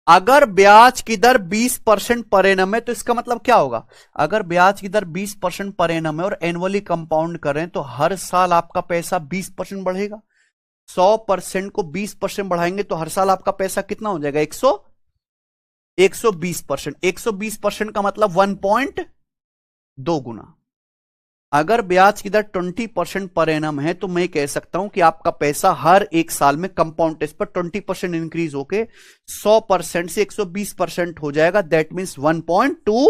अगर ब्याज की दर 20% पर एनम है, तो इसका मतलब क्या होगा? अगर ब्याज की दर 20% पर एनम है और एनुअली कंपाउंड करें तो हर साल आपका पैसा 20% बढ़ेगा। 100% को 20% बढ़ाएंगे तो हर साल आपका पैसा कितना हो जाएगा? 120%। 120% का मतलब 1.2 गुना। अगर ब्याज की दर 20% पर एनम है तो मैं कह सकता हूं कि आपका पैसा हर एक साल में कंपाउंड टेस्ट पर 20% इंक्रीज होके 100% से 120% हो जाएगा। दैट मीन्स 1.2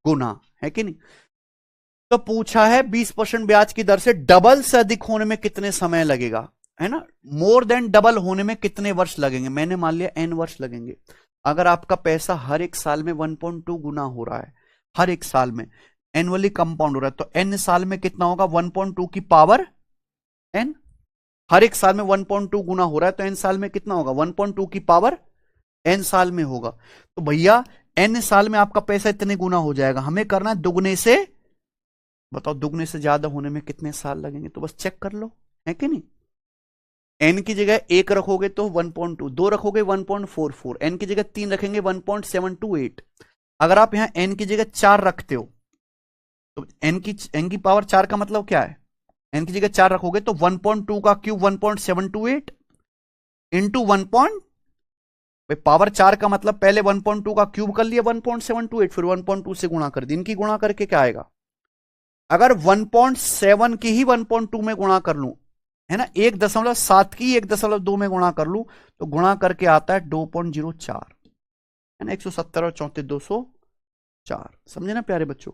गुना, है कि नहीं? तो पूछा है 20% ब्याज की दर से डबल से अधिक होने में कितने समय लगेगा, है ना? मोर देन डबल होने में कितने वर्ष लगेंगे? मैंने मान लिया n वर्ष लगेंगे। अगर आपका पैसा हर एक साल में 1.2 गुना हो रहा है, हर एक साल में एनुअली कंपाउंड हो रहा है, तो n साल में कितना होगा? 1.2 की पावर n। हर एक साल में 1.2 गुना हो रहा है, तो n साल में कितना होगा? 1.2 की पावर n साल में होगा। तो भैया n साल में आपका पैसा इतने गुना हो जाएगा। हमें करना है दुगने से, बताओ दुगने से ज्यादा होने में कितने साल लगेंगे? तो बस चेक कर लो, है कि नहीं? n की जगह 1 रखोगे तो 1.2, 2 रखोगे 1.44, n की जगह 3 रखेंगे 1.728। अगर आप यहां n की जगह 4 रखते हो तो n की पावर 4 का मतलब क्या है? n की जगह 4 रखोगे तो 1.2 का क्यूब 1.728 इंटू 1 पावर 4 का मतलब पहले 1.2 का क्यूब कर लिया 1.728, फिर 1.2 से गुणा कर दी। इनकी गुणा करके क्या आएगा? अगर 1.7 की ही 1.2 में गुणा कर लूं, है ना, 1.7 की 1.2 में गुणा कर लूं, तो गुणा करके आता है 2.04, है ना? 170 और 34 204, समझे ना प्यारे बच्चों?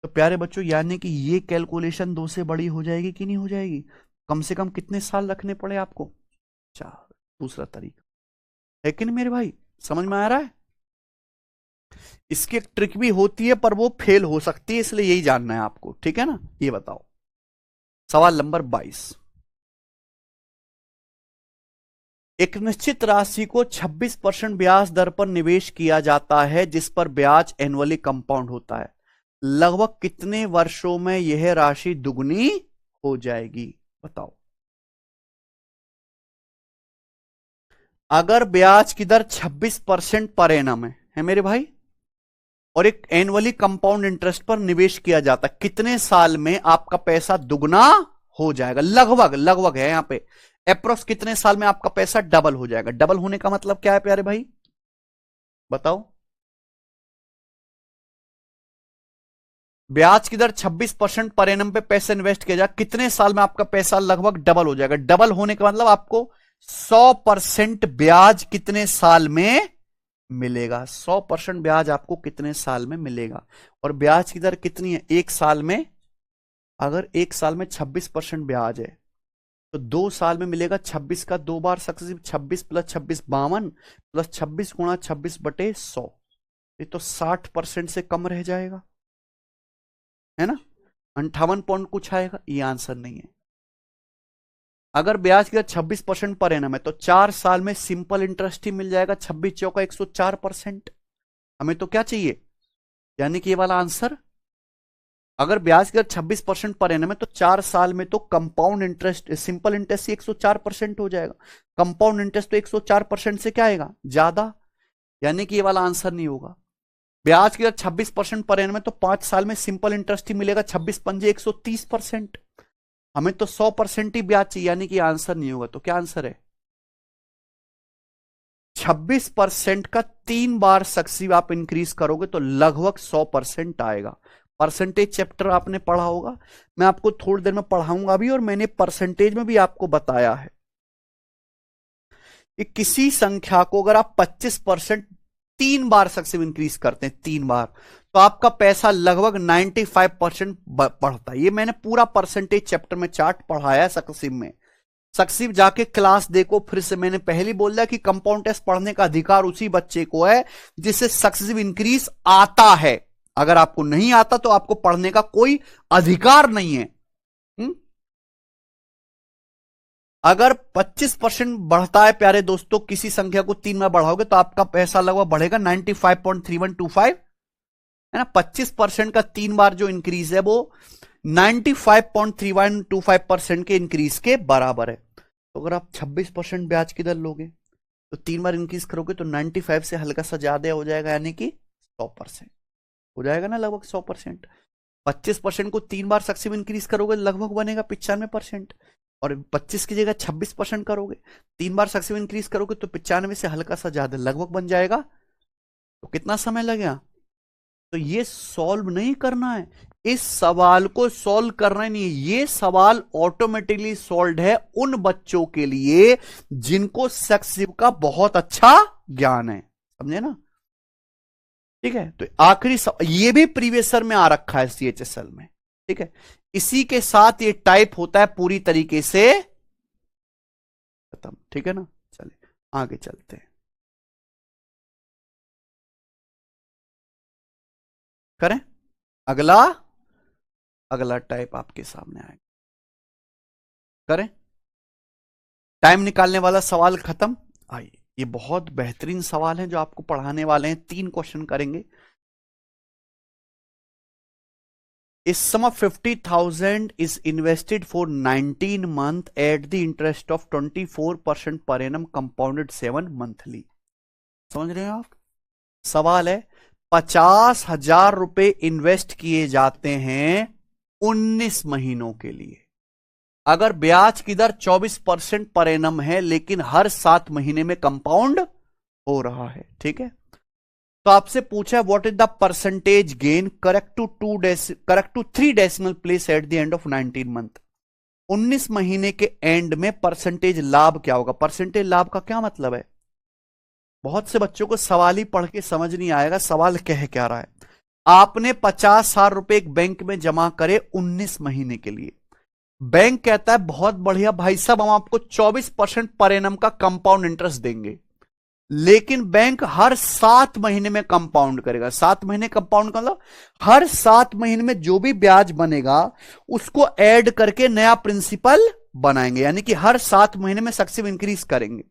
तो प्यारे बच्चों यानी कि ये कैलकुलेशन 2 से बड़ी हो जाएगी कि नहीं हो जाएगी? कम से कम कितने साल रखने पड़े आपको? 4। दूसरा तरीका है कि नहीं मेरे भाई? समझ में आ रहा है? इसकी एक ट्रिक भी होती है पर वो फेल हो सकती है, इसलिए यही जानना है आपको, ठीक है ना? ये बताओ सवाल नंबर 22। एक निश्चित राशि को 26% ब्याज दर पर निवेश किया जाता है जिस पर ब्याज एनुअली कंपाउंड होता है। लगभग कितने वर्षों में यह राशि दुगनी हो जाएगी? बताओ। अगर ब्याज की दर 26% पर एनम है मेरे भाई, और एक एनुअली कंपाउंड इंटरेस्ट पर निवेश किया जाता है, कितने साल में आपका पैसा दुगना हो जाएगा? लगभग, लगभग है यहां पे, अप्रोक्स कितने साल में आपका पैसा डबल हो जाएगा? डबल होने का मतलब क्या है प्यारे भाई? बताओ। ब्याज की दर 26% पर एनम पे पैसे इन्वेस्ट किया जाए, कितने साल में आपका पैसा लगभग डबल हो जाएगा? डबल होने का मतलब आपको 100% ब्याज कितने साल में मिलेगा? 100% ब्याज आपको कितने साल में मिलेगा? और ब्याज की दर कितनी है एक साल में? अगर एक साल में 26% ब्याज है तो 2 साल में मिलेगा 26 का 2 बार सक्सेसिव, 26 प्लस 26 52 प्लस 26 गुणा 26/100, ये तो 60% से कम रह जाएगा, है ना? 58 पॉइंट कुछ आएगा। ये आंसर नहीं है। अगर ब्याज की दर 26% पर एनम है तो 4 साल में सिंपल इंटरेस्ट ही मिल जाएगा 26 चौका 104%। हमें तो क्या चाहिए? यानी कि ये वाला आंसर। अगर ब्याज की दर 26% पर एनम है तो 4 साल में तो कंपाउंड इंटरेस्ट, सिंपल इंटरेस्ट ही 104% हो जाएगा। कंपाउंड इंटरेस्ट तो 104% से क्या आएगा? ज्यादा, यानी कि ये वाला आंसर नहीं होगा। ब्याज की दर 26% पर एनम है तो 5 साल में सिंपल इंटरेस्ट ही मिलेगा 26 पंजे 130%। हमें तो 100% ही ब्याज चाहिए, यानी कि आंसर नहीं होगा। तो क्या आंसर है? 26% का 3 बार सक्सेसिव आप इंक्रीज करोगे तो लगभग 100% आएगा। परसेंटेज चैप्टर आपने पढ़ा होगा, मैं आपको थोड़ी देर में पढ़ाऊंगा भी, और मैंने परसेंटेज में भी आपको बताया है कि किसी संख्या को अगर आप 25% 3 बार सक्सेसिव इंक्रीज करते हैं, 3 बार, तो आपका पैसा लगभग 95% बढ़ता है। ये मैंने पूरा परसेंटेज चैप्टर में चार्ट पढ़ाया है सक्सेसिव में। सक्सेसिव जाके क्लास देखो फिर से। मैंने पहले बोल दिया कि कंपाउंड टेस्ट पढ़ने का अधिकार उसी बच्चे को है जिससे सक्सेसिव इंक्रीज आता है। अगर आपको नहीं आता तो आपको पढ़ने का कोई अधिकार नहीं है। अगर 25% बढ़ता है प्यारे दोस्तों, किसी संख्या को 3 में बढ़ाओगे तो आपका पैसा लगभग बढ़ेगा 95.3125, है ना। 25% का 3 बार जो इंक्रीज है वो 95.3125% के इंक्रीज के बराबर है। तो अगर आप 26% ब्याज की दर लोगे तो 3 बार इंक्रीज करोगे तो 95 से हल्का सा ज्यादा हो जाएगा, यानी कि 100% हो जाएगा ना, लगभग 100%। 25% को 3 बार सक्सेसिव इंक्रीज करोगे लगभग बनेगा 95%, और 25 की जगह 26% करोगे, 3 बार सक्सेसिव इंक्रीज करोगे तो 95 से हल्का सा ज्यादा लगभग बन जाएगा। तो कितना समय लगेगा? तो ये सॉल्व नहीं करना है, इस सवाल को सॉल्व करना नहीं है, ये सवाल ऑटोमेटिकली सॉल्व है उन बच्चों के लिए जिनको सक्सेसिव का बहुत अच्छा ज्ञान है, समझे ना। ठीक है, तो आखिरी ये भी प्रीवियसर में आ रखा है CHSL में, ठीक है। इसी के साथ ये टाइप होता है पूरी तरीके से खत्म, ठीक है ना। चलिए आगे चलते हैं, करें अगला। अगला टाइप आपके सामने आएगा, करें। टाइम निकालने वाला सवाल खत्म। आइए, ये बहुत बेहतरीन सवाल है जो आपको पढ़ाने वाले हैं, 3 क्वेश्चन करेंगे। A sum of 50,000 is invested for 19 months at the interest of 24% per annum compounded 7 monthly। समझ रहे हैं आप? सवाल है 50,000 रुपए इन्वेस्ट किए जाते हैं 19 महीनों के लिए। अगर ब्याज की दर 24% पर एनम है, लेकिन हर 7 महीने में कंपाउंड हो रहा है, ठीक है। तो आपसे पूछा है what is the percentage gain correct to 3 decimal place at the end of 19 month. 19 महीने के एंड में परसेंटेज लाभ क्या होगा? परसेंटेज लाभ का क्या मतलब है? बहुत से बच्चों को सवाल ही पढ़ के समझ नहीं आएगा सवाल कह क्या रहा है। आपने 50,000 रुपए एक बैंक में जमा करे 19 महीने के लिए। बैंक कहता है बहुत बढ़िया भाई साहब, हम आपको 24% पर एनम का कंपाउंड इंटरेस्ट देंगे, लेकिन बैंक हर 7 महीने में कंपाउंड करेगा। 7 महीने कंपाउंड का मतलब हर 7 महीने में जो भी ब्याज बनेगा उसको ऐड करके नया प्रिंसिपल बनाएंगे, यानी कि हर 7 महीने में सक्सेसिव इंक्रीज करेंगे।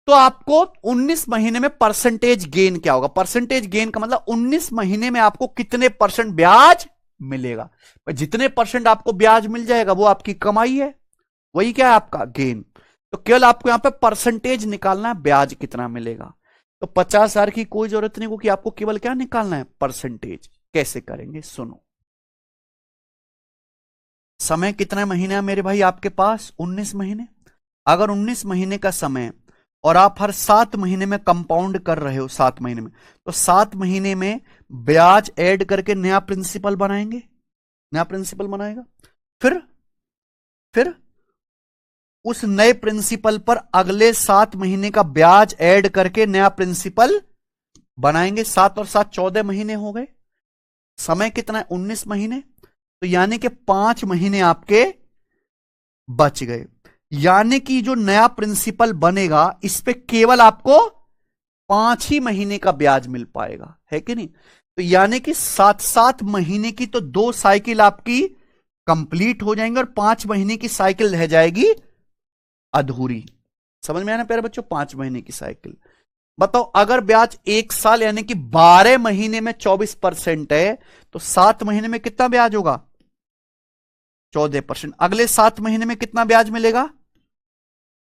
तो आपको 19 महीने में परसेंटेज गेन क्या होगा? परसेंटेज गेन का मतलब 19 महीने में आपको कितने परसेंट ब्याज मिलेगा। जितने परसेंट आपको ब्याज मिल जाएगा वो आपकी कमाई है, वही क्या है आपका गेन। तो केवल आपको यहां पे परसेंटेज निकालना है, ब्याज कितना मिलेगा। तो 50,000 की कोई जरूरत नहीं होगी, आपको केवल क्या निकालना है? परसेंटेज। कैसे करेंगे सुनो। समय कितना महीना है मेरे भाई आपके पास? 19 महीने। अगर 19 महीने का समय और आप हर 7 महीने में कंपाउंड कर रहे हो 7 महीने में, तो 7 महीने में ब्याज ऐड करके नया प्रिंसिपल बनाएंगे, नया प्रिंसिपल बनाएगा। फिर उस नए प्रिंसिपल पर अगले 7 महीने का ब्याज ऐड करके नया प्रिंसिपल बनाएंगे। 7 और 7 14 महीने हो गए। समय कितना है? 19 महीने। तो यानी कि 5 महीने आपके बच गए, यानी कि जो नया प्रिंसिपल बनेगा इस पे केवल आपको 5 ही महीने का ब्याज मिल पाएगा, है कि नहीं। तो यानी कि 7-7 महीने की तो 2 साइकिल आपकी कंप्लीट हो जाएंगे और 5 महीने की साइकिल रह जाएगी अधूरी। समझ में आया ना प्यारे बच्चों? 5 महीने की साइकिल। बताओ अगर ब्याज 1 साल यानी कि 12 महीने में 24% है, तो 7 महीने में कितना ब्याज होगा? 14%। अगले 7 महीने में कितना ब्याज मिलेगा?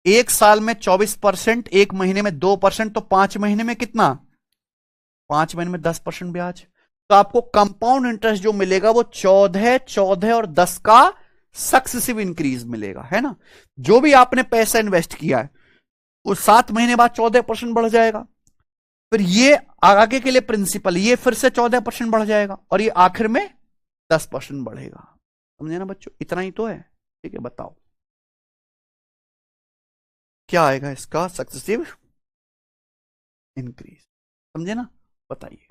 1 साल में 24%, 1 महीने में 2%, तो 5 महीने में कितना? 5 महीने में 10% ब्याज। तो आपको कंपाउंड इंटरेस्ट जो मिलेगा वो 14, 14 और 10 का सक्सेसिव इंक्रीज मिलेगा, है ना। जो भी आपने पैसा इन्वेस्ट किया है वो 7 महीने बाद 14% बढ़ जाएगा। फिर ये आगे के लिए प्रिंसिपल, ये फिर से 14% बढ़ जाएगा और ये आखिर में 10% बढ़ेगा। समझे ना बच्चों? इतना ही तो है, ठीक है। बताओ क्या आएगा इसका सक्सेसिव इंक्रीज? समझे ना? बताइए।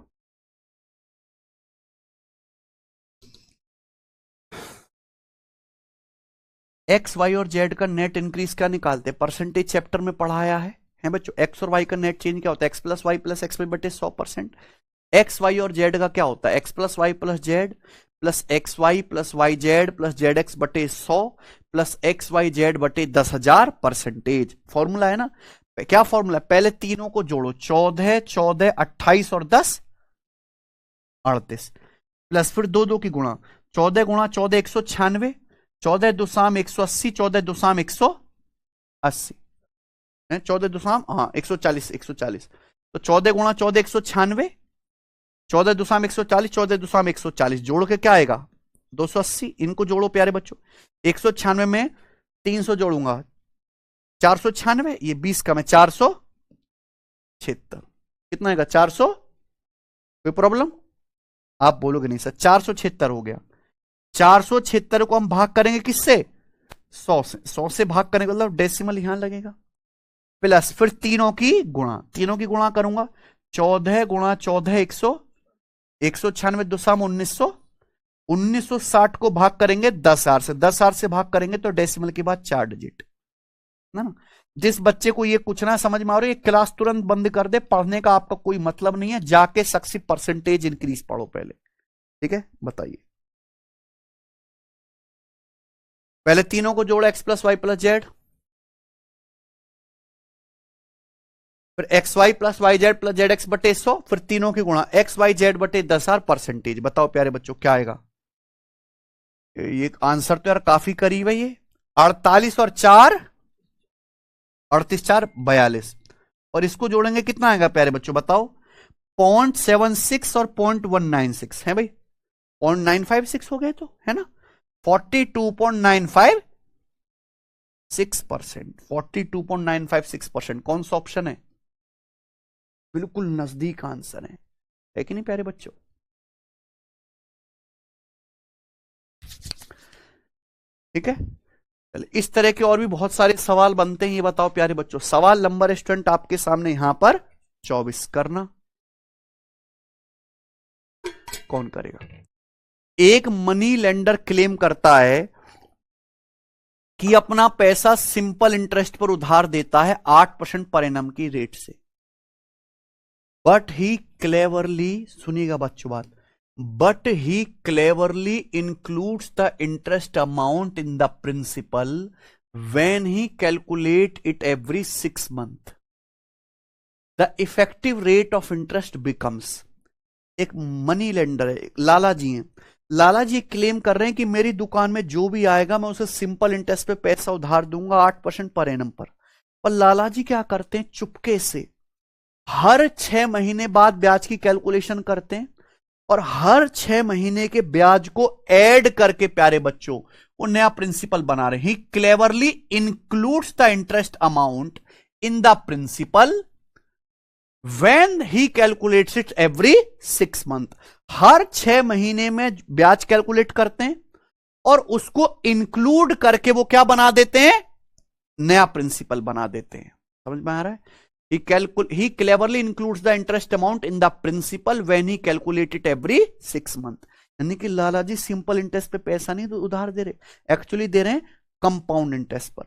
एक्स वाई और जेड का नेट इंक्रीज क्या निकालते हैं? परसेंटेज चैप्टर में पढ़ाया है बच्चों। एक्स और वाई का नेट चेंज क्या होता है? X plus y plus x बटे 100%। एक्स वाई और जेड का क्या होता है? X plus y plus z plus x y plus y z plus z x बटे 100 प्लस एक्स वाई जेड बटे 10,000 परसेंटेज। फॉर्मूला है ना, क्या फॉर्मूला? पहले तीनों को जोड़ो, 14 14 28 और 10 38 प्लस फिर दो दो की गुणा, 14 गुणा 14 196, 14 दुसाम 180, 14 दुसाम 180 है, 14 दुसाम हाँ 140 140, तो 14 गुणा 14 196, 14 दुसाम 140, 14 दुसाम 140 जोड़ के क्या आएगा 280। इनको जोड़ो प्यारे बच्चों, 196 में 300 जोड़ूंगा 496, ये 20 का मैं 476, कितना आएगा 400? कोई प्रॉब्लम? आप बोलोगे नहीं सर 476 हो गया। 476 को हम भाग करेंगे किससे? 100 से। 100 से भाग करने का मतलब डेसिमल यहां लगेगा, प्लस फिर तीनों की गुणा करूंगा, 14 गुणा 14 196 दुसाम 1900, 1960 को भाग करेंगे 10,000 से, 10,000 से भाग करेंगे तो डेसिमल के बाद 4 डिजिट ना। जिस बच्चे को ये कुछ ना समझ में आ रहा है, ये क्लास तुरंत बंद कर दे, पढ़ने का आपका कोई मतलब नहीं है, जाके सक्सेस परसेंटेज इंक्रीज पढ़ो पहले, ठीक है? बताइए, पहले तीनों को जोड़ो, x plus y plus z, फिर x y plus y z plus z x बटे 100, फिर तीनों की गुणा एक्स वाई जेड बटे 10,000 परसेंटेज। बताओ प्यारे बच्चों क्या आएगा? ये आंसर तो यार काफी करीब है, ये 48 और 4 38 4 42, और इसको जोड़ेंगे कितना आएगा प्यारे बच्चों बताओ? 0.76 और 0.196 है भाई, 0.956 हो गए तो, है ना? 42.956%, 42.956%। कौन सा ऑप्शन है? बिल्कुल नजदीक आंसर है कि नहीं प्यारे बच्चों? ठीक है, इस तरह के और भी बहुत सारे सवाल बनते हैं। ये बताओ प्यारे बच्चों, सवाल नंबर स्टूडेंट आपके सामने यहां पर 24 करना, कौन करेगा? एक मनी लेंडर क्लेम करता है कि अपना पैसा सिंपल इंटरेस्ट पर उधार देता है 8% पर एनम की रेट से, बट ही क्लेवरली, सुनिएगा बच्चों बात, but he cleverly includes the interest amount in the principal when he calculate it every 6 months. The effective rate of interest becomes, एक मनी लेंडर है, लाला जी हैं, लाला जी क्लेम कर रहे हैं कि मेरी दुकान में जो भी आएगा मैं उसे सिंपल इंटरेस्ट पे पैसा उधार दूंगा 8% पर एनम पर। और लाला जी क्या करते हैं, चुपके से हर 6 महीने बाद ब्याज की कैलकुलेशन करते हैं, और हर 6 महीने के ब्याज को ऐड करके प्यारे बच्चों वो नया प्रिंसिपल बना रहे हैं। He cleverly includes the interest amount in the principal when he calculates it every 6 month. हर 6 महीने में ब्याज कैलकुलेट करते हैं और उसको इंक्लूड करके वो क्या बना देते हैं, नया प्रिंसिपल बना देते हैं। समझ में आ रहा है? He cleverly includes the interest amount in the principal when he calculate it every 6 month। यानी कि लाला जी सिंपल इंटरेस्ट पे पैसा नहीं तो उधार दे रहे, एक्चुअली दे रहे हैं कंपाउंड इंटरेस्ट पर।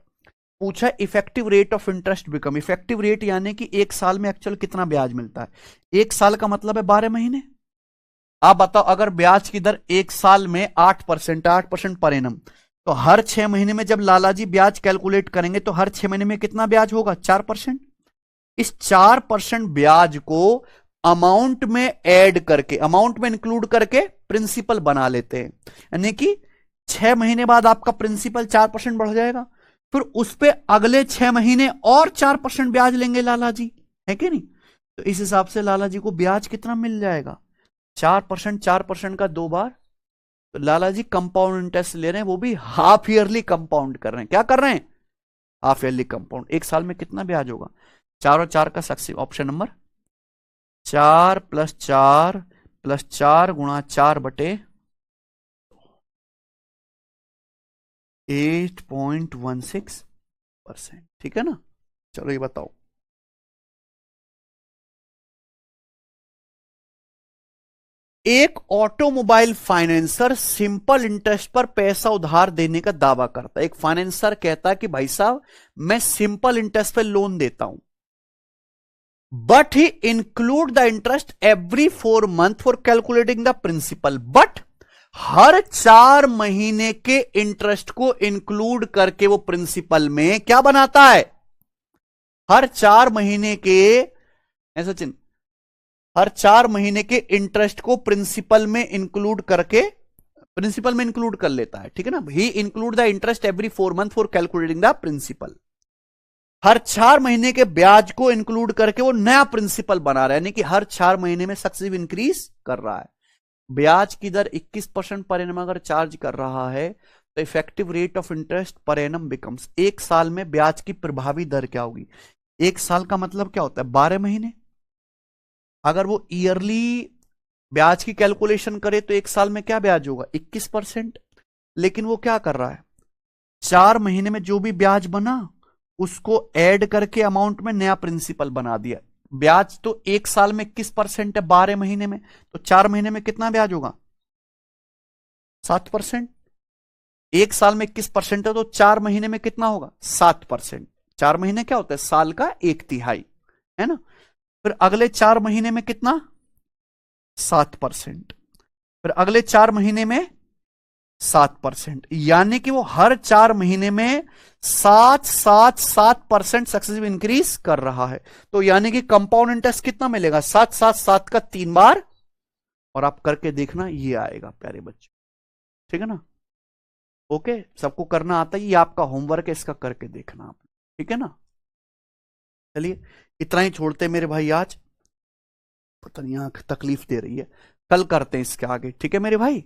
पूछा effective rate of interest become, effective rate यानी कि एक साल में एक्चुअल कितना ब्याज मिलता है। एक साल का मतलब है 12 महीने। आप बताओ अगर ब्याज की दर एक साल में 8% पर एनम, तो हर 6 महीने में जब लाला जी ब्याज कैलकुलेट करेंगे तो हर 6 महीने में कितना ब्याज होगा, 4%। इस 4% ब्याज को अमाउंट में ऐड करके, अमाउंट में इंक्लूड करके प्रिंसिपल बना लेते हैं। यानी कि 6 महीने बाद आपका प्रिंसिपल 4% बढ़ जाएगा, फिर उस पे अगले 6 महीने और 4% ब्याज लेंगे लाला जी, है कि नहीं? तो इस हिसाब से लाला जी को ब्याज कितना मिल जाएगा, 4%, 4% का 2 बार। तो लाला जी कंपाउंड इंटरेस्ट ले रहे हैं, वो भी हाफ ईयरली कंपाउंड कर रहे हैं। क्या कर रहे हैं, हाफ ईयरली कंपाउंड। एक साल में कितना ब्याज होगा, 4 और 4 का सक्सेस, ऑप्शन नंबर 4 + 4 + 4 गुणा 4 बटे 8.16%। ठीक है ना? चलो ये बताओ, एक ऑटोमोबाइल फाइनेंसर सिंपल इंटरेस्ट पर पैसा उधार देने का दावा करता है। एक फाइनेंसर कहता है कि भाई साहब मैं सिंपल इंटरेस्ट पर लोन देता हूं, but he include the interest every 4 months for calculating the principal, but हर 4 महीने के इंटरेस्ट को इंक्लूड करके वो प्रिंसिपल में क्या बनाता है? हर 4 महीने के, ऐसा चिन्ह, हर 4 महीने के इंटरेस्ट को प्रिंसिपल में इंक्लूड कर लेता है, ठीक है ना। He include the interest every 4 month for calculating the principal. हर 4 महीने के ब्याज को इंक्लूड करके वो नया प्रिंसिपल बना रहा है, यानी कि हर 4 महीने में सक्सेसिव इंक्रीज कर रहा है। ब्याज की दर 21% पर एनम अगर चार्ज कर रहा है तो effective rate of interest per annum becomes, एक साल में ब्याज की प्रभावी दर क्या होगी? एक साल का मतलब क्या होता है? 12 महीने। अगर वो ईयरली ब्याज की कैलकुलेशन करे तो एक साल में क्या ब्याज होगा? 21%। लेकिन वो क्या कर रहा है, 4 महीने में जो भी ब्याज बना उसको ऐड करके अमाउंट में नया प्रिंसिपल बना दिया। ब्याज तो एक साल में 21% है, 12 महीने में, तो 4 महीने में कितना ब्याज होगा? 7%। एक साल में 21% है तो 4 महीने में कितना होगा? 7%। 4 महीने क्या होता है? साल का 1/3, है ना। फिर अगले 4 महीने में कितना? 7%। फिर अगले 4 महीने में 7%, यानी कि वो हर 4 महीने में 7 सक्सेसिव इंक्रीज कर रहा है। तो यानी कि कंपाउंड इंटरेस्ट कितना मिलेगा? 7 का 3 बार। और आप करके देखना, ये आएगा प्यारे बच्चे, ठीक है ना। ओके, सबको करना आता है, ये आपका होमवर्क है, इसका करके देखना आप, ठीक है ना। चलिए इतना ही छोड़ते मेरे भाई आज, पता नहीं आंख तकलीफ दे रही है, कल करते हैं इसके आगे, ठीक है मेरे भाई।